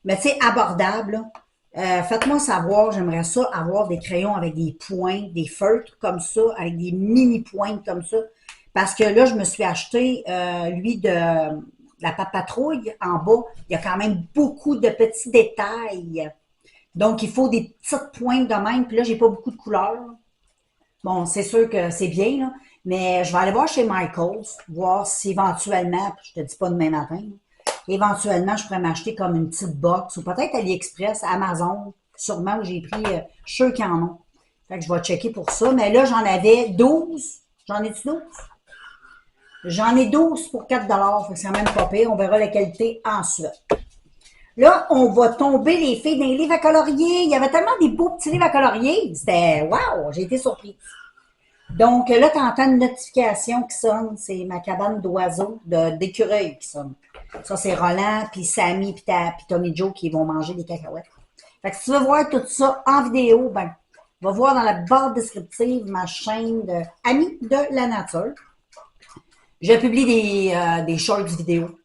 Mais tu sais, abordable, là. Faites-moi savoir, j'aimerais ça avoir des crayons avec des points, des feutres comme ça, avec des mini pointes comme ça. Parce que là, je me suis acheté, lui, de la Pape Patrouille en bas. Il y a quand même beaucoup de petits détails. Donc, il faut des petites pointes de même. Puis là, j'ai pas beaucoup de couleurs. Bon, c'est sûr que c'est bien, là. Mais je vais aller voir chez Michaels, voir si éventuellement, je te dis pas demain matin, éventuellement, je pourrais m'acheter comme une petite box ou peut-être AliExpress, Amazon, sûrement où j'ai pris, je suis sûr qu'ils en ont. Fait que je vais checker pour ça. Mais là, j'en avais 12. J'en ai-tu 12? J'en ai 12 pour 4 $. Fait que c'est quand même pas pire. On verra la qualité ensuite. Là, on va tomber les filles dans les livres à colorier. Il y avait tellement des beaux petits livres à colorier. C'était wow, j'ai été surprise. Donc là, tu entends une notification qui sonne. C'est ma cabane d'oiseaux, d'écureuils qui sonne. Ça, c'est Roland, puis Sammy, puis Tommy Joe qui vont manger des cacahuètes. Fait que si tu veux voir tout ça en vidéo, ben, va voir dans la barre descriptive ma chaîne de Amis de la nature. Je publie des shorts vidéo.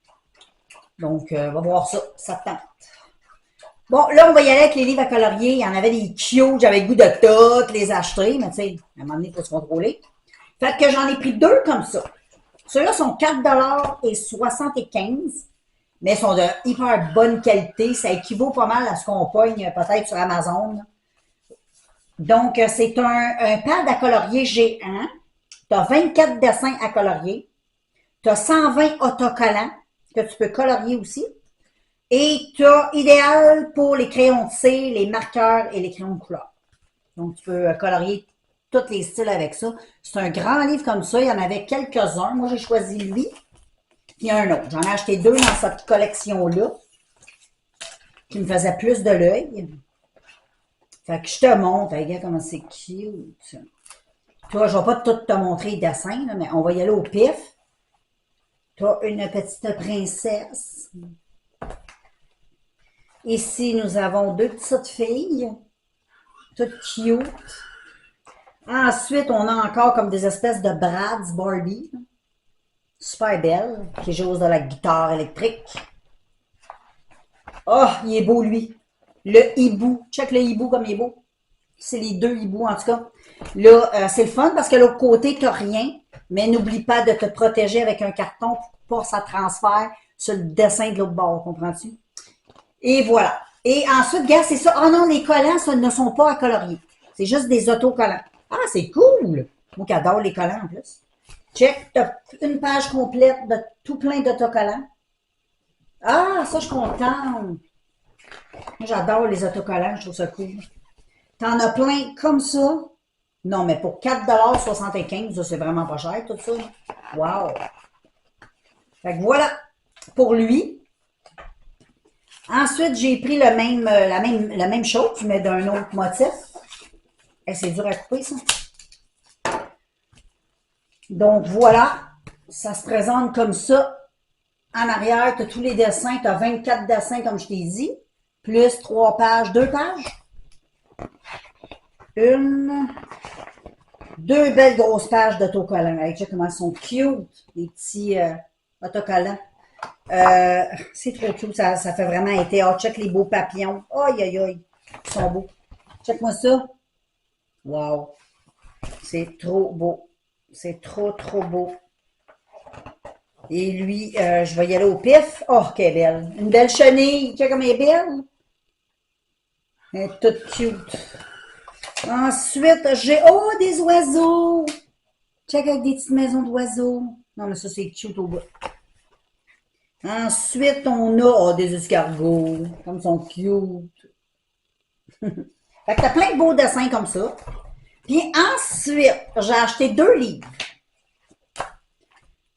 Donc, va voir ça, ça te tente. Bon, là, on va y aller avec les livres à colorier. Il y en avait des cute, j'avais le goût de toutes les acheter, mais tu sais, à un moment donné, il faut se contrôler. Fait que j'en ai pris deux comme ça. Ceux-là sont 4,75 $, mais ils sont de hyper bonne qualité. Ça équivaut pas mal à ce qu'on pogne peut-être sur Amazon. Donc, c'est un pad à colorier géant. Tu as 24 dessins à colorier. Tu as 120 autocollants que tu peux colorier aussi. Et tu as idéal pour les crayons de cire, les marqueurs et les crayons de couleur. Donc, tu peux colorier tous les styles avec ça. C'est un grand livre comme ça. Il y en avait quelques-uns. Moi, j'ai choisi lui. Puis un autre. J'en ai acheté deux dans cette collection-là qui me faisait plus de l'œil. Fait que je te montre. Regarde comment c'est cute. Toi, je ne vais pas tout te montrer les dessins, là, mais on va y aller au pif. Tu as une petite princesse. Ici, nous avons deux petites filles. Toutes cute. Ensuite, on a encore comme des espèces de Bratz Barbie. Super belle. Qui joue de la guitare électrique. Oh, il est beau, lui. Le hibou. Check le hibou comme il est beau. C'est les deux hiboux, en tout cas. Là, c'est le fun parce que l'autre côté, tu n'as rien. Mais n'oublie pas de te protéger avec un carton pour pas que ça transfère sur le dessin de l'autre bord. Comprends-tu? Et voilà. Et ensuite, regarde, c'est ça. Oh non, les collants, ça ne sont pas à colorier. C'est juste des autocollants. Ah, c'est cool! Moi qui adore les collants en plus. Check, t'as une page complète de tout plein d'autocollants. Ah, ça, je suis contente. Moi, j'adore les autocollants, je trouve ça cool. T'en as plein comme ça. Non, mais pour 4,75 $, c'est vraiment pas cher, tout ça. Wow! Fait que voilà pour lui. Ensuite, j'ai pris la même chose, mais d'un autre motif. Et c'est dur à couper, ça. Donc, voilà. Ça se présente comme ça. En arrière, tu as tous les dessins. Tu as 24 dessins, comme je t'ai dit. Plus 3 pages, 2 pages. Deux belles grosses pages d'autocollants. Regarde comment ils sont cute, les petits autocollants. C'est trop cute, ça fait vraiment été. Oh, check les beaux papillons. Aïe, aïe, aïe. Ils sont beaux. Check-moi ça. Wow. C'est trop beau. C'est trop, trop beau. Et lui, je vais y aller au pif. Oh, qu'elle est belle. Une belle chenille. Check comme elle est belle. Elle est toute cute. Ensuite, j'ai... Oh, des oiseaux! Check avec des petites maisons d'oiseaux. Non, mais ça, c'est cute au bout. Ensuite, on a des escargots. Comme ils sont cute. Fait que t'as plein de beaux dessins comme ça. Puis ensuite, j'ai acheté 2 livres.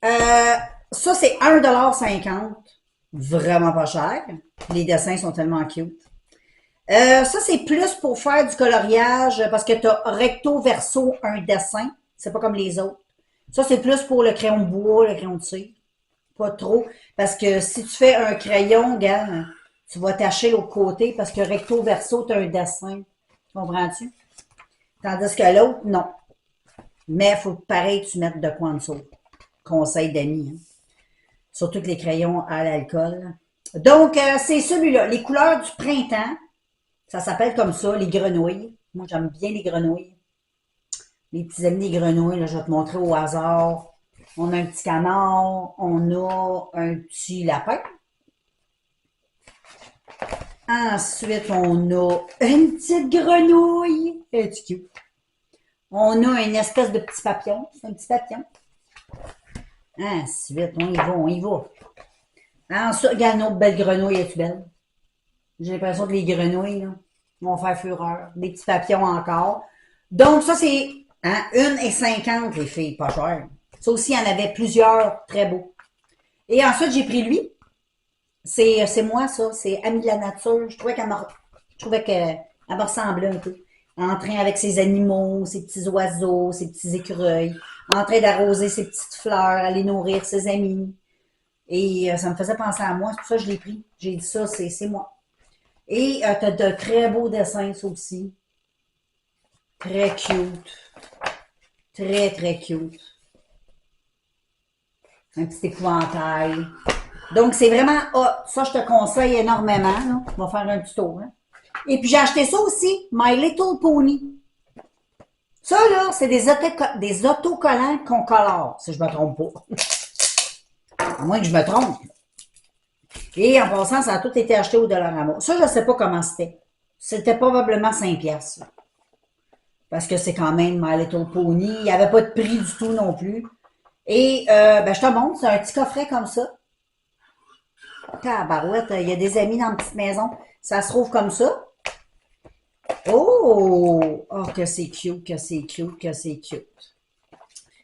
Ça, c'est 1,50 $. Vraiment pas cher. Les dessins sont tellement cute. Ça, c'est plus pour faire du coloriage parce que tu as recto verso un dessin. C'est pas comme les autres. Ça, c'est plus pour le crayon de bois, le crayon de cire. Pas trop. Parce que si tu fais un crayon, regarde, tu vas tacher l'autre côté parce que recto verso, tu as un dessin. Comprends-tu? Tandis que l'autre, non. Mais il faut pareil que tu mettes de quoi en dessous. Conseil d'amis. Hein. Surtout que les crayons à l'alcool. Donc, c'est celui-là. Les couleurs du printemps. Ça s'appelle comme ça, les grenouilles. Moi, j'aime bien les grenouilles. Les petits amis des grenouilles, là, je vais te montrer au hasard. On a un petit canard, on a un petit lapin. Ensuite, on a une petite grenouille. Elle est cute. On a une espèce de petit papillon. C'est un petit papillon. Ensuite, on y va, on y va. Ensuite, regarde une autre belle grenouille, est-tu belle? J'ai l'impression que les grenouilles, là, vont faire fureur. Des petits papillons encore. Donc, ça, c'est 1,50 les filles, pas cher. Ça aussi, il y en avait plusieurs très beaux. Et ensuite, j'ai pris lui. C'est moi, ça. C'est Ami de la nature. Je trouvais qu'elle me ressemblait un peu. En train avec ses animaux, ses petits oiseaux, ses petits écureuils. En train d'arroser ses petites fleurs, aller nourrir ses amis. Et ça me faisait penser à moi. C'est pour ça que je l'ai pris. J'ai dit ça, c'est moi. Et t'as de très beaux dessins, ça aussi. Très cute. Très, très cute. Un petit épouvantail. Donc, c'est vraiment ça, je te conseille énormément. Là. On va faire un petit tour. Hein. Et puis, j'ai acheté ça aussi, My Little Pony. Ça, là, c'est des autocollants qu'on colore, si je me trompe pas. À moins que je me trompe. Et en passant, ça a tout été acheté au Dollarama. Ça, je ne sais pas comment c'était. C'était probablement 5 piastres. Parce que c'est quand même My Little Pony. Il n'y avait pas de prix du tout non plus. Et, ben, je te montre, c'est un petit coffret comme ça. Tabarouette, il y a des amis dans ma petite maison. Ça se trouve comme ça. Oh! Oh, que c'est cute, que c'est cute, que c'est cute.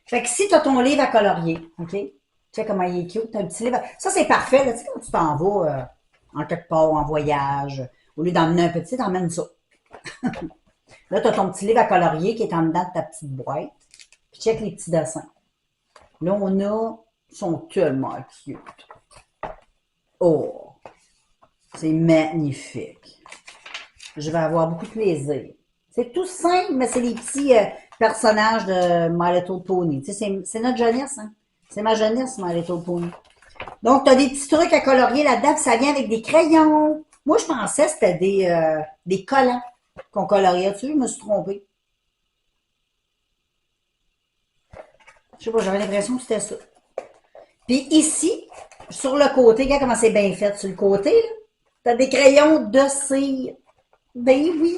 Fait que si tu as ton livre à colorier, OK? Tu sais comment il est cute, t'as un petit livre. Ça, c'est parfait, là. Tu sais, quand tu t'en vas en quelque part, en voyage, au lieu d'emmener un petit, t'emmènes ça. Là, tu as ton petit livre à colorier qui est en dedans de ta petite boîte. Puis check les petits dessins. Là, ils sont tellement cute. Oh! C'est magnifique. Je vais avoir beaucoup de plaisir. C'est tout simple, mais c'est les petits personnages de My Little Pony. Tu sais, c'est notre jeunesse, hein? C'est ma jeunesse, My Little Pony. Donc, tu as des petits trucs à colorier là-dedans, puis ça vient avec des crayons. Moi, je pensais que c'était des collants qu'on coloriait dessus. Je me suis trompée. Je sais pas, j'avais l'impression que c'était ça. Puis ici, sur le côté, regarde comment c'est bien fait. Sur le côté, là, t'as des crayons de cire. Ben oui.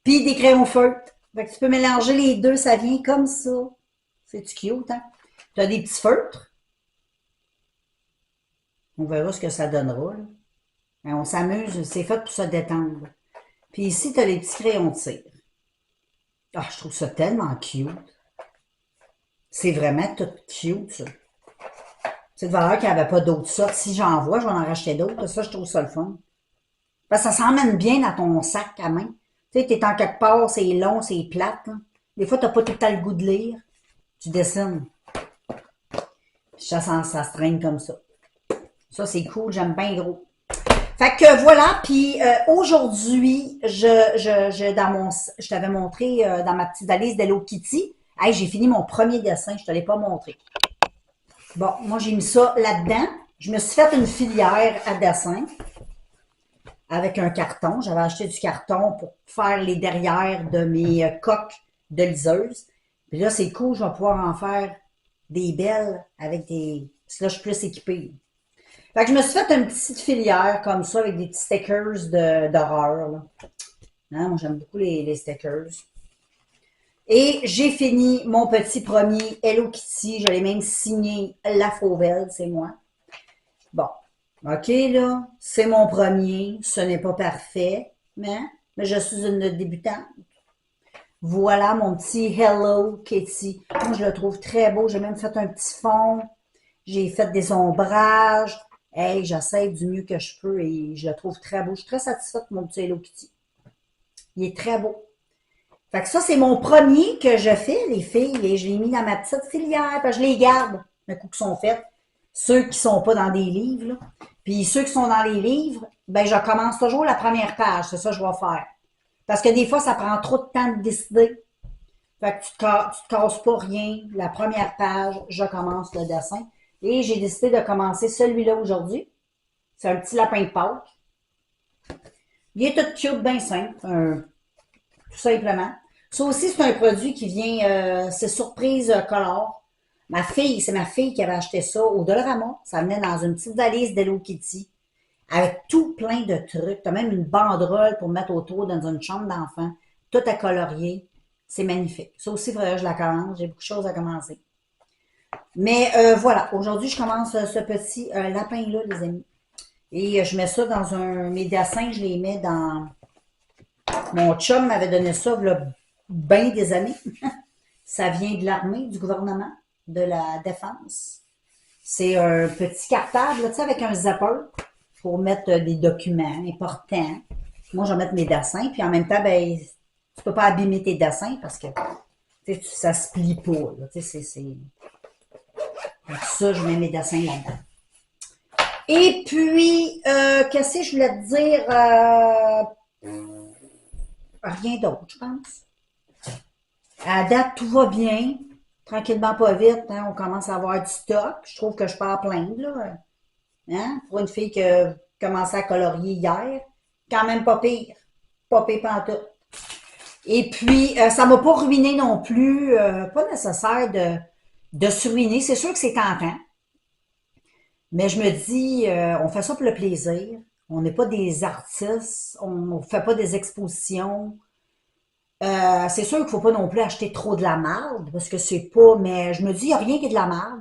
Puis des crayons feutres. Fait que tu peux mélanger les deux, ça vient comme ça. C'est-tu cute, hein? Tu as des petits feutres. On verra ce que ça donnera, là. Ben, on s'amuse, c'est fait pour se détendre. Puis ici, tu as les petits crayons de cire. Ah, je trouve ça tellement cute. C'est vraiment tout cute, ça. C'est de valeur qu'il n'y avait pas d'autres sortes. Si j'en vois, je vais en racheter d'autres. Ça, je trouve ça le fun. Parce que ça s'emmène bien dans ton sac à main. Tu sais, t'es en quelque part, c'est long, c'est plate. Hein. Des fois, t'as pas tout le temps le goût de lire. Tu dessines. Ça se traîne comme ça. Ça, c'est cool. J'aime bien gros. Fait que voilà. Puis aujourd'hui, je t'avais montré dans ma petite valise d'Hello Kitty. Hey, j'ai fini mon premier dessin. Je te l'ai pas montré. Bon, moi, j'ai mis ça là-dedans. Je me suis fait une filière à dessin avec un carton. J'avais acheté du carton pour faire les derrières de mes coques de liseuse. Puis là, c'est cool, je vais pouvoir en faire des belles avec des... Parce que là, je suis plus équipée. Fait que je me suis fait une petite filière comme ça avec des petits stickers d'horreur. Hein, moi, j'aime beaucoup les stickers. Et j'ai fini mon petit premier Hello Kitty. Je l'ai même signé La Fauvelle, c'est moi. Bon, OK, là, c'est mon premier. Ce n'est pas parfait, mais je suis une débutante. Voilà mon petit Hello Kitty. Moi, je le trouve très beau. J'ai même fait un petit fond. J'ai fait des ombrages. Hey, j'essaie du mieux que je peux et je le trouve très beau. Je suis très satisfaite de mon petit Hello Kitty. Il est très beau. Fait que ça, c'est mon premier que je fais, les filles, et je l'ai mis dans ma petite filière, puis je les garde, un coup qu'ils sont faits. Ceux qui sont pas dans des livres, là. Puis ceux qui sont dans les livres, ben je commence toujours la première page, c'est ça que je vais faire. Parce que des fois, ça prend trop de temps de décider. Fait que tu te casses pas rien. La première page, je commence le dessin. Et j'ai décidé de commencer celui-là aujourd'hui. C'est un petit lapin de Pâques. Il est tout cute, bien simple, tout simplement. Ça aussi, c'est un produit qui vient, c'est Surprise Color. C'est ma fille qui avait acheté ça au Dollarama. Ça venait dans une petite valise d'Hello Kitty, avec tout plein de trucs. T'as même une banderole pour mettre autour dans une chambre d'enfant, tout à colorier. C'est magnifique. Ça aussi, il faudrait que je la commence. J'ai beaucoup de choses à commencer. Mais voilà, aujourd'hui, je commence ce petit lapin-là, les amis. Et je mets ça dans mes dessins, je les mets dans... Mon chum m'avait donné ça, il y a bien des années. Ça vient de l'armée, du gouvernement, de la défense. C'est un petit cartable, là, tu sais, avec un zapper pour mettre des documents importants. Moi, je vais mettre mes dessins, puis en même temps, ben, tu peux pas abîmer tes dessins parce que tu sais, ça se plie pas. Là, tu sais, pour ça, je mets mes dessins là-dedans. Et puis, qu'est-ce que je voulais te dire? Rien d'autre, je pense. À date, tout va bien. Tranquillement, pas vite. Hein, on commence à avoir du stock. Je trouve que je pars plein, là. Hein? Pour une fille qui a commencé à colorier hier, quand même pas pire. Pas pire pantoute. Et puis, ça m'a pas ruiné non plus. Pas nécessaire de se ruiner. C'est sûr que c'est tentant. Mais je me dis, on fait ça pour le plaisir. On n'est pas des artistes. On ne fait pas des expositions. C'est sûr qu'il ne faut pas non plus acheter trop de la marde, parce que c'est pas, mais je me dis, il n'y a rien qui est de la marde.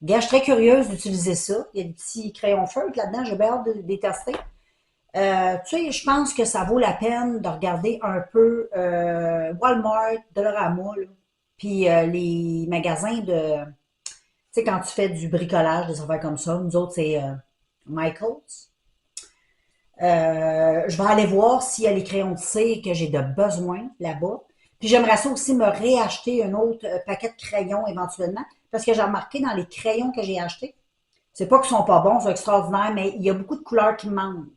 Gars, je suis très curieuse d'utiliser ça. Il y a des petits crayons feutres là-dedans, j'ai bien hâte de les tester. Tu sais, je pense que ça vaut la peine de regarder un peu Walmart, Dollarama, là, puis les magasins de... Tu sais, quand tu fais du bricolage, des affaires comme ça, nous autres, c'est Michaels. Je vais aller voir s'il y a les crayons de cire que j'ai de besoin là-bas. Puis j'aimerais ça aussi me réacheter un autre paquet de crayons éventuellement, parce que j'ai remarqué dans les crayons que j'ai achetés, c'est pas qu'ils sont pas bons, ils sont extraordinaires, mais il y a beaucoup de couleurs qui me manquent.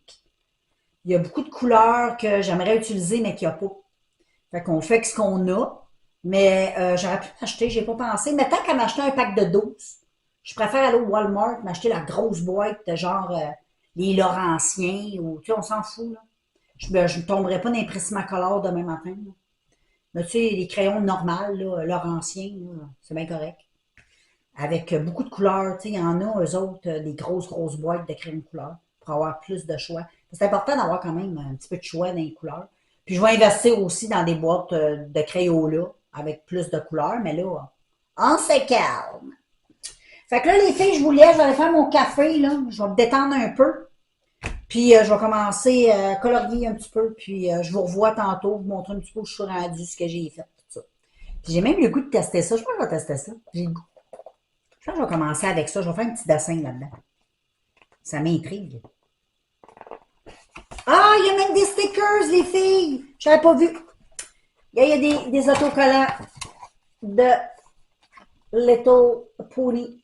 Il y a beaucoup de couleurs que j'aimerais utiliser, mais qu'il n'y a pas. Fait qu'on fait ce qu'on a, mais j'aurais pu m'acheter, j'ai pas pensé. Mais tant qu'à m'acheter un pack de 12, je préfère aller au Walmart, m'acheter la grosse boîte de genre les Laurentiens, ou tu sais, on s'en fout, là. Je ne tomberai pas d'impressement color demain matin, là. Mais tu sais, les crayons normaux, là, Laurentiens, là, c'est bien correct. Avec beaucoup de couleurs, tu sais, il y en a, eux autres, des grosses, grosses boîtes de crayons de couleur pour avoir plus de choix. C'est important d'avoir quand même un petit peu de choix dans les couleurs. Puis je vais investir aussi dans des boîtes de crayons là, avec plus de couleurs, mais là, on se calme. Fait que là, les filles, je vous laisse, je vais aller faire mon café, là. Je vais me détendre un peu. Puis je vais commencer à colorier un petit peu. Puis je vous revois tantôt, vous montrer un petit peu où je suis rendue, ce que j'ai fait, tout ça. Puis j'ai même le goût de tester ça. Je pense que je vais tester ça. J'ai le goût. Je pense que je vais commencer avec ça. Je vais faire un petit dessin là-dedans. Ça m'intrigue. Ah, il y a même des stickers, les filles! Je n'avais pas vu. Il y a des autocollants de Little Pony.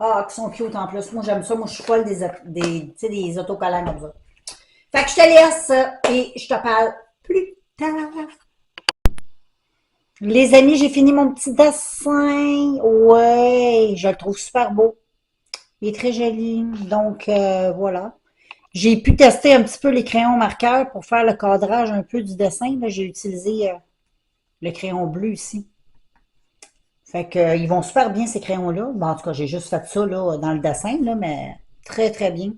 Ah, qui sont cute en plus. Moi, j'aime ça. Moi, je suis folle tu sais, des autocollants comme ça. Fait que je te laisse et je te parle plus tard. Les amis, j'ai fini mon petit dessin. Ouais, je le trouve super beau. Il est très joli. Donc, voilà. J'ai pu tester un petit peu les crayons marqueurs pour faire le cadrage un peu du dessin. Là, j'ai utilisé le crayon bleu ici. Fait que, ils vont super bien ces crayons-là. Bon, en tout cas, j'ai juste fait ça là, dans le dessin, là, mais très très bien.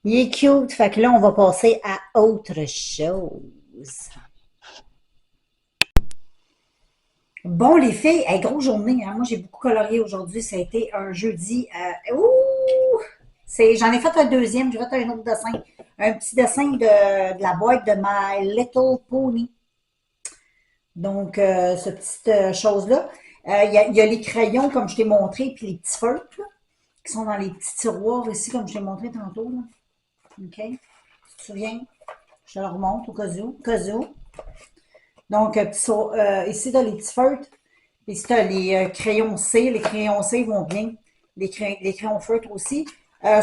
Il est cute. Fait que là, on va passer à autre chose. Bon, les filles, hey, grosse journée. Hein? Moi, j'ai beaucoup colorié aujourd'hui. Ça a été un jeudi. Ouh! J'en ai fait un deuxième. J'ai fait un autre dessin. Un petit dessin de la boîte de My Little Pony. Donc, cette petite chose-là. Il y a les crayons, comme je t'ai montré, puis les petits feutres, là, qui sont dans les petits tiroirs ici, comme je t'ai montré tantôt. Là. OK? Tu te souviens? Je te le remonte au cas où. Donc, ici, tu as les petits feutres. Ici, tu as les crayons C. Les crayons C vont bien. Les crayons feutres aussi.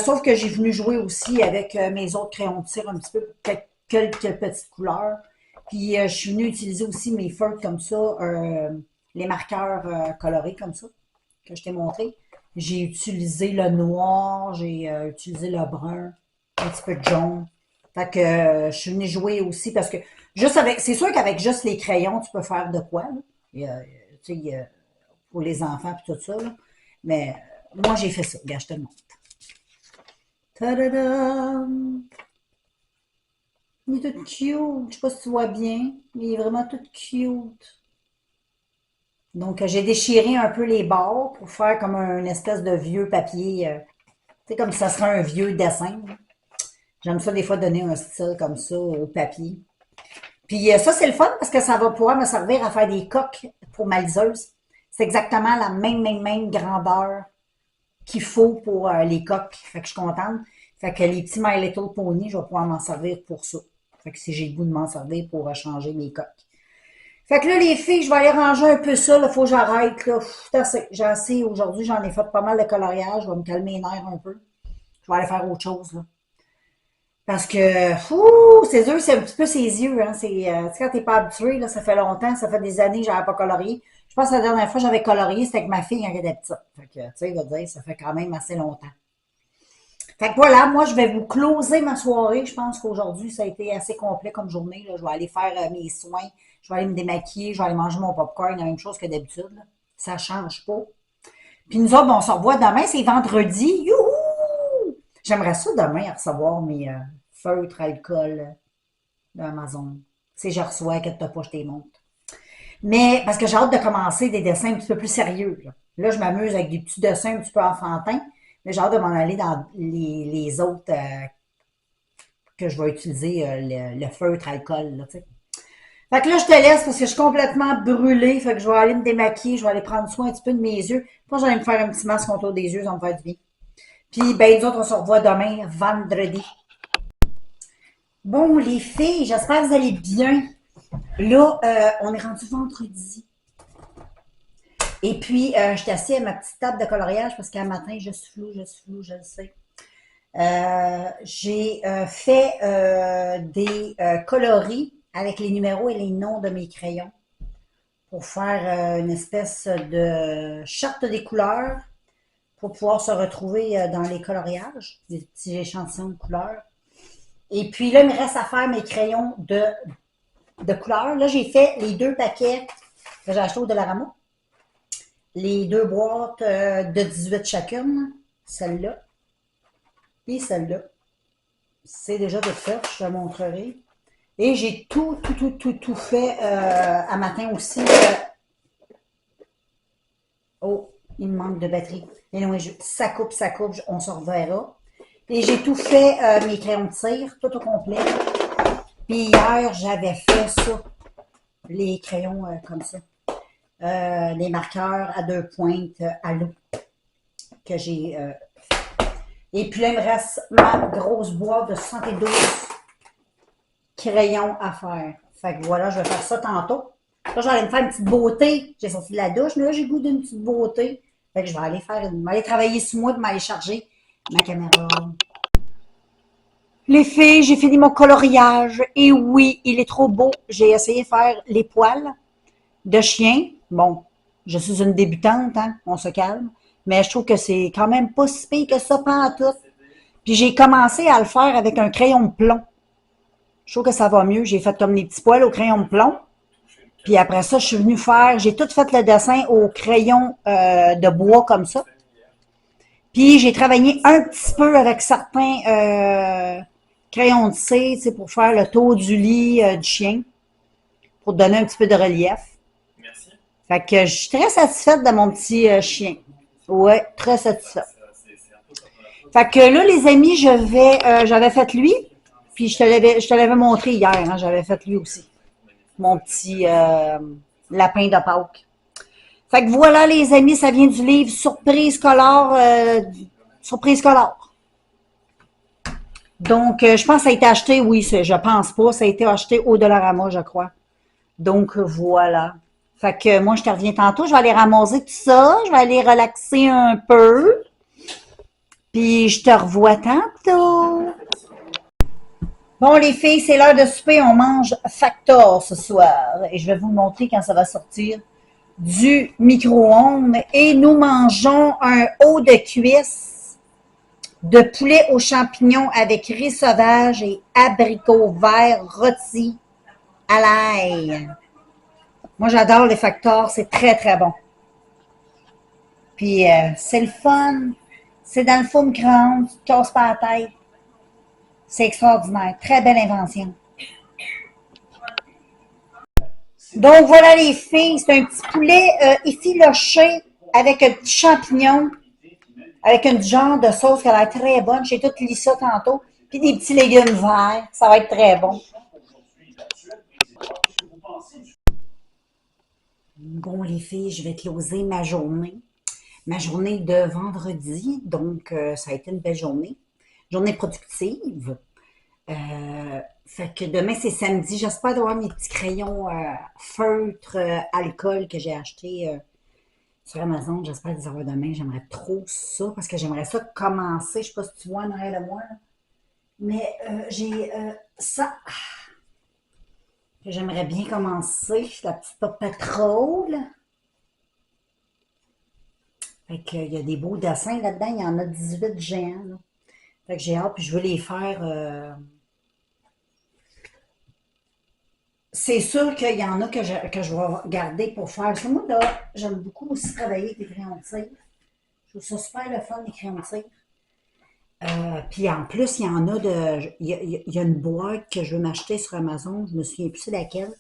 Sauf que j'ai venu jouer aussi avec mes autres crayons de cire un petit peu, quelques petites couleurs. Puis, je suis venue utiliser aussi mes feutres comme ça, les marqueurs colorés comme ça, que je t'ai montré. J'ai utilisé le noir, j'ai utilisé le brun, un petit peu de jaune. Fait que je suis venue jouer aussi parce que c'est sûr qu'avec juste les crayons, tu peux faire de quoi, là. Tu sais, pour les enfants et tout ça, là. Mais moi, j'ai fait ça. Regarde, je te le montre. Ta-da-dam! Il est tout cute. Je sais pas si tu vois bien, mais il est vraiment tout cute. Donc, j'ai déchiré un peu les bords pour faire comme une espèce de vieux papier. Tu sais, comme si ça serait un vieux dessin. J'aime ça des fois donner un style comme ça au papier. Puis ça, c'est le fun parce que ça va pouvoir me servir à faire des coques pour ma liseuse. C'est exactement la même grandeur qu'il faut pour les coques. Fait que je suis contente. Fait que les petits My Little Pony, je vais pouvoir m'en servir pour ça. Fait que si j'ai le goût de m'en servir pour changer mes coques. Fait que là, les filles, je vais aller ranger un peu ça. Il faut que j'arrête. J'ai assez aujourd'hui. J'en ai fait pas mal de coloriage. Je vais me calmer les nerfs un peu. Je vais aller faire autre chose, là. Parce que, fou, ses yeux, c'est un petit peu ses yeux, hein. Tu sais, quand t'es pas habitué, là, ça fait longtemps, ça fait des années que j'avais pas colorié. Je pense que la dernière fois que j'avais colorié, c'était avec ma fille quand elle était petite. Fait que, tu sais, il va dire, ça fait quand même assez longtemps. Fait que voilà, moi, je vais vous closer ma soirée. Je pense qu'aujourd'hui, ça a été assez complet comme journée, là. Je vais aller faire mes soins, je vais aller me démaquiller, je vais aller manger mon popcorn, la même chose que d'habitude, là. Ça change pas. Puis nous autres, bon, on se revoit demain, c'est vendredi. Youhou! J'aimerais ça demain recevoir mes feutres alcool d'Amazon. Tu sais, je reçois, que t'as pas, je t'ai montre. Mais parce que j'ai hâte de commencer des dessins un petit peu plus sérieux. Là, je m'amuse avec des petits dessins un petit peu enfantins, mais j'ai hâte de m'en aller dans les autres que je vais utiliser, le feutre alcool, là, tu sais. Fait que là, je te laisse parce que je suis complètement brûlée. Fait que je vais aller me démaquiller, je vais aller prendre soin un petit peu de mes yeux. Moi, j'allais me faire un petit masque autour des yeux, ça me fait du bien. Puis, ben, nous autres, on se revoit demain, vendredi. Bon, les filles, j'espère que vous allez bien. Là, on est rendu vendredi. Et puis, je suis assise à ma petite table de coloriage parce qu'un matin, je suis floue, je le sais. J'ai fait des coloris avec les numéros et les noms de mes crayons pour faire une espèce de charte des couleurs pour pouvoir se retrouver dans les coloriages, des petits échantillons de couleurs. Et puis là, il me reste à faire mes crayons de couleurs. Là, j'ai fait les 2 paquets que j'ai achetés au Dollarama. Les 2 boîtes de 18 chacune. Celle-là et celle-là. C'est déjà tout fait, je te montrerai. Et j'ai tout fait à matin aussi. Oh, il me manque de batterie. Et non, ça coupe, on se reverra. Et j'ai tout fait, mes crayons de cire, tout au complet. Puis hier, j'avais fait ça, les crayons comme ça. Les marqueurs à 2 pointes à l'eau que j'ai et puis là, il me reste ma grosse boîte de 72 crayons à faire. Fait que voilà, je vais faire ça tantôt. Là, je vais aller me faire une petite beauté. J'ai sorti de la douche, mais là, j'ai goût d'une petite beauté. Fait que je vais aller travailler sur moi, puis m'aller charger ma caméra. Les filles, j'ai fini mon coloriage. Et oui, il est trop beau. J'ai essayé de faire les poils de chien. Bon, je suis une débutante, hein, on se calme. Mais je trouve que c'est quand même pas si pire que ça, pantoute. Puis j'ai commencé à le faire avec un crayon de plomb. Je trouve que ça va mieux. J'ai fait comme des petits poils au crayon de plomb. Puis après ça, je suis venue faire, j'ai tout fait le dessin au crayon de bois comme ça. Puis j'ai travaillé un petit peu avec certains crayons de cire, tu sais, pour faire le tour du lit du chien, pour donner un petit peu de relief. Merci. Fait que je suis très satisfaite de mon petit chien. Ouais, très satisfaite. Fait que là, les amis, j'avais fait lui, puis je te l'avais montré hier, hein, j'avais fait lui aussi. Mon petit lapin de Pâques. Fait que voilà, les amis, ça vient du livre Surprise Color. Surprise Color. Donc, je pense que ça a été acheté, oui, je pense pas, ça a été acheté au Dollarama, je crois. Donc, voilà. Fait que moi, je te reviens tantôt, je vais aller ramasser tout ça, je vais aller relaxer un peu. Puis, je te revois tantôt. Bon, les filles, c'est l'heure de souper. On mange Factor ce soir. Et je vais vous montrer quand ça va sortir du micro-ondes. Et nous mangeons un haut de cuisse de poulet aux champignons avec riz sauvage et abricots verts rôtis à l'ail. Moi, j'adore les facteurs, c'est très, très bon. Puis, c'est le fun. C'est dans le four micro-ondes, tu te casses pas la tête. C'est extraordinaire. Très belle invention. Donc, voilà les filles. C'est un petit poulet effiloché avec un petit champignon, avec un genre de sauce qui a l'air très bonne. J'ai tout lu ça tantôt. Puis des petits légumes verts. Ça va être très bon. Bon, les filles, je vais closer ma journée. Ma journée de vendredi. Donc, ça a été une belle journée. Journée productive. Fait que demain, c'est samedi. J'espère d'avoir mes petits crayons feutre, alcool que j'ai acheté sur Amazon. J'espère les avoir demain. J'aimerais trop ça parce que j'aimerais ça commencer. Je sais pas si tu vois en arrière de moi, là. Mais j'ai ça que j'aimerais bien commencer. La petite Paw Patrol. Fait que, il y a des beaux dessins là-dedans. Il y en a 18 géants, là. Fait que j'ai hâte, puis je veux les faire. C'est sûr qu'il y en a que je vais garder pour faire. Parce que moi, là, j'aime beaucoup aussi travailler avec les crayons de cire. Je trouve ça super le fun, les crayons de cire. Puis en plus, il y en a de. Il y a une boîte que je veux m'acheter sur Amazon, je me souviens plus c'est laquelle,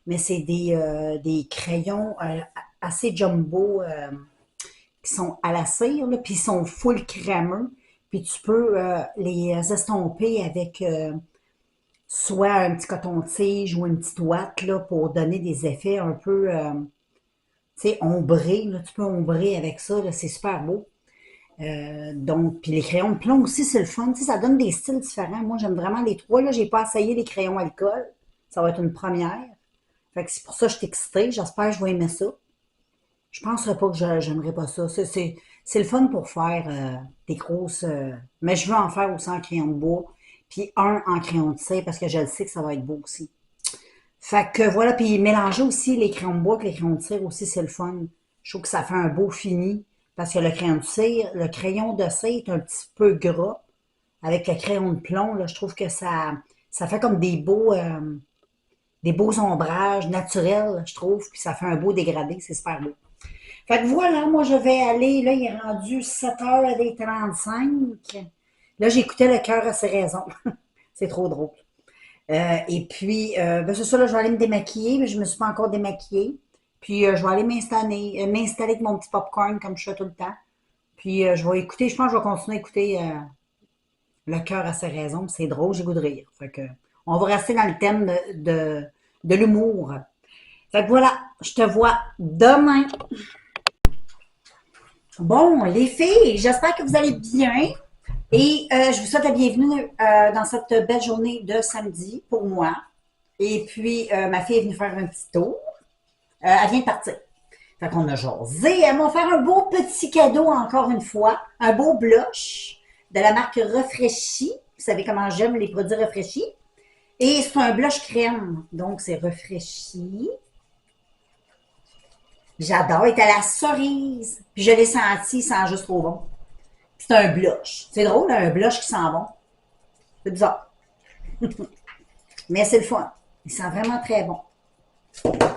mais c'est des crayons assez jumbo qui sont à la cire, là, puis ils sont full crémeux. Puis tu peux les estomper avec soit un petit coton-tige ou une petite ouate là, pour donner des effets un peu, tu sais, ombrés. Là. Tu peux ombrer avec ça, là, c'est super beau. Donc, puis les crayons de plomb aussi, c'est le fun. Tu sais, ça donne des styles différents. Moi, j'aime vraiment les trois. Là, j'ai pas essayé les crayons alcool. Ça va être une première. Fait que c'est pour ça que je suis excitée. J'espère que je vais aimer ça. Je penserais pas que j'aimerais pas ça. C'est le fun pour faire des grosses. Mais je veux en faire aussi en crayon de bois. Puis un en crayon de cire parce que je le sais que ça va être beau aussi. Fait que voilà, puis mélanger aussi les crayons de bois avec les crayons de cire aussi, c'est le fun. Je trouve que ça fait un beau fini. Parce que le crayon de cire est un petit peu gras. Avec le crayon de plomb, là, je trouve que ça fait comme des beaux ombrages naturels, je trouve. Puis ça fait un beau dégradé, c'est super beau. Fait que voilà, moi je vais aller, là, il est rendu 7h35. Là, j'écoutais le cœur à ses raisons. C'est trop drôle. Et puis, ben c'est ça, là, je vais aller me démaquiller, mais je me suis pas encore démaquillée. Puis, je vais aller m'installer avec mon petit popcorn comme je fais tout le temps. Puis, je vais écouter, je pense que je vais continuer à écouter Le cœur a ses raisons. C'est drôle, j'ai goût de rire. Fait que, on va rester dans le thème de l'humour. Fait que voilà, je te vois demain. Bon, les filles, j'espère que vous allez bien. Et je vous souhaite la bienvenue dans cette belle journée de samedi pour moi. Et puis, ma fille est venue faire un petit tour. Elle vient de partir. Fait qu'on a jasé. Elle m'a fait un beau petit cadeau encore une fois. Un beau blush de la marque Refreshi. Vous savez comment j'aime les produits Refreshi. Et c'est un blush crème. Donc, c'est Refreshi. J'adore. Il est à la cerise. Puis je l'ai senti, il sent juste trop bon. C'est un blush. C'est drôle, un blush qui sent bon. C'est bizarre. Mais c'est le fun. Il sent vraiment très bon.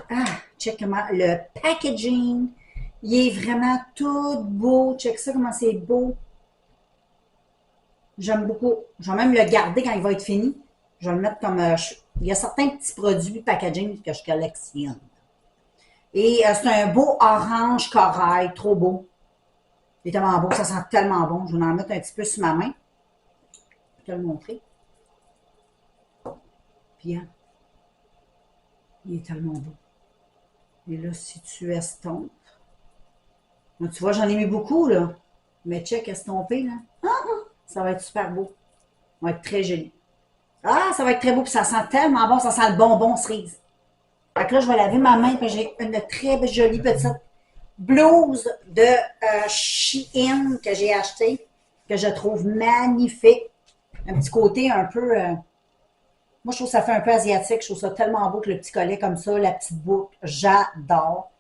Ah, check comment le packaging. Il est vraiment tout beau. Check ça, comment c'est beau. J'aime beaucoup. Je vais même le garder quand il va être fini. Je vais le mettre comme. Il y a certains petits produits packaging que je collectionne. Et c'est un beau orange corail. Trop beau. Il est tellement beau. Ça sent tellement bon. Je vais en mettre un petit peu sur ma main. Je vais te le montrer. Puis, hein, il est tellement beau. Et là, si tu estompes. Là, tu vois, j'en ai mis beaucoup, là. Mais check, estomper, là. Ça va être super beau. Ça va être très joli. Ah, ça va être très beau. Puis ça sent tellement bon. Ça sent le bonbon cerise. Fait que là, je vais laver ma main. Puis j'ai une très jolie petite blouse de Shein que j'ai achetée. Que je trouve magnifique. Un petit côté un peu. Moi, je trouve que ça fait un peu asiatique. Je trouve ça tellement beau que le petit collet comme ça, la petite boucle. J'adore.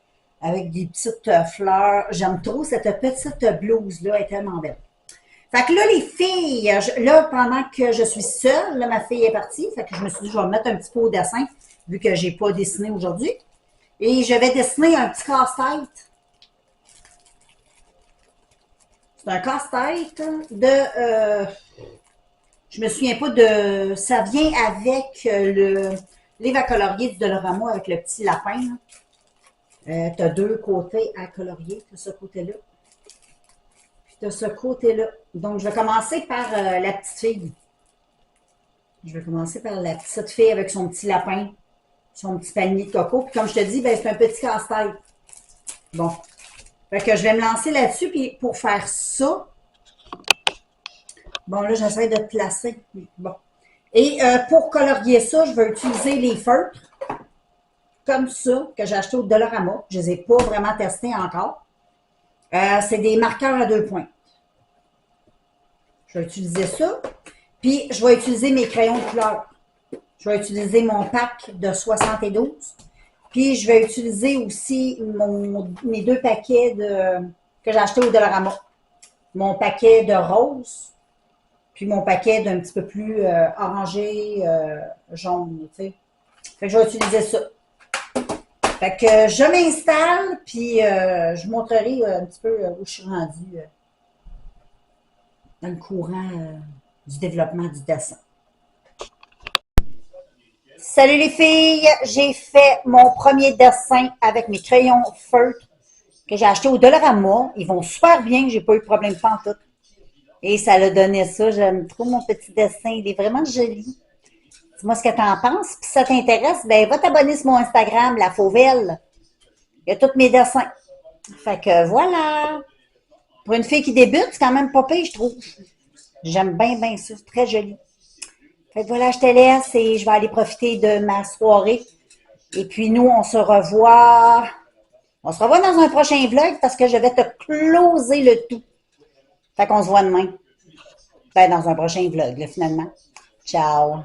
Avec des petites fleurs. J'aime trop cette petite blouse-là. Elle est tellement belle. Fait que là, les filles, là, pendant que je suis seule, là, ma fille est partie. Fait que je me suis dit, je vais me mettre un petit peu au dessin, vu que j'ai pas dessiné aujourd'hui. Et je vais dessiner un petit casse-tête. C'est un casse-tête je me souviens pas de, ça vient avec le livre à colorier du Dollarama avec le petit lapin. Tu as deux côtés à colorier. Tu as ce côté-là. Puis tu as ce côté-là. Donc, je vais commencer par la petite fille. Je vais commencer par la petite fille avec son petit lapin, son petit panier de coco. Puis comme je te dis, ben, c'est un petit casse-tête. Bon. Fait que je vais me lancer là-dessus. Puis pour faire ça, bon, là, j'essaie de te placer. Bon. Et pour colorier ça, je vais utiliser les feutres comme ça que j'ai acheté au Dollarama. Je ne les ai pas vraiment testés encore. C'est des marqueurs à 2 points. Je vais utiliser ça. Puis, je vais utiliser mes crayons de couleur. Je vais utiliser mon pack de 72. Puis, je vais utiliser aussi mes 2 paquets que j'ai achetés au Dollarama. Mon paquet de rose, puis mon paquet d'un petit peu plus orangé, jaune, tu sais. Fait que je vais utiliser ça. Fait que je m'installe, puis je vous montrerai un petit peu où je suis rendue dans le courant du développement du dessin. Salut les filles! J'ai fait mon premier dessin avec mes crayons feutres que j'ai achetés au Dollarama. Ils vont super bien, j'ai pas eu de problème pantoute. Et ça l'a donné ça. J'aime trop mon petit dessin. Il est vraiment joli. Dis-moi ce que t'en penses. Puis si ça t'intéresse, ben va t'abonner sur mon Instagram, La Fauvelle. Il y a tous mes dessins. Fait que voilà. Pour une fille qui débute, c'est quand même pas pire, je trouve. J'aime bien, bien ça. C'est très joli. Fait que voilà, je te laisse et je vais aller profiter de ma soirée. Et puis nous, on se revoit. On se revoit dans un prochain vlog parce que je vais te closer le tout. Fait qu'on se voit demain. Ben, dans un prochain vlog, là, finalement. Ciao!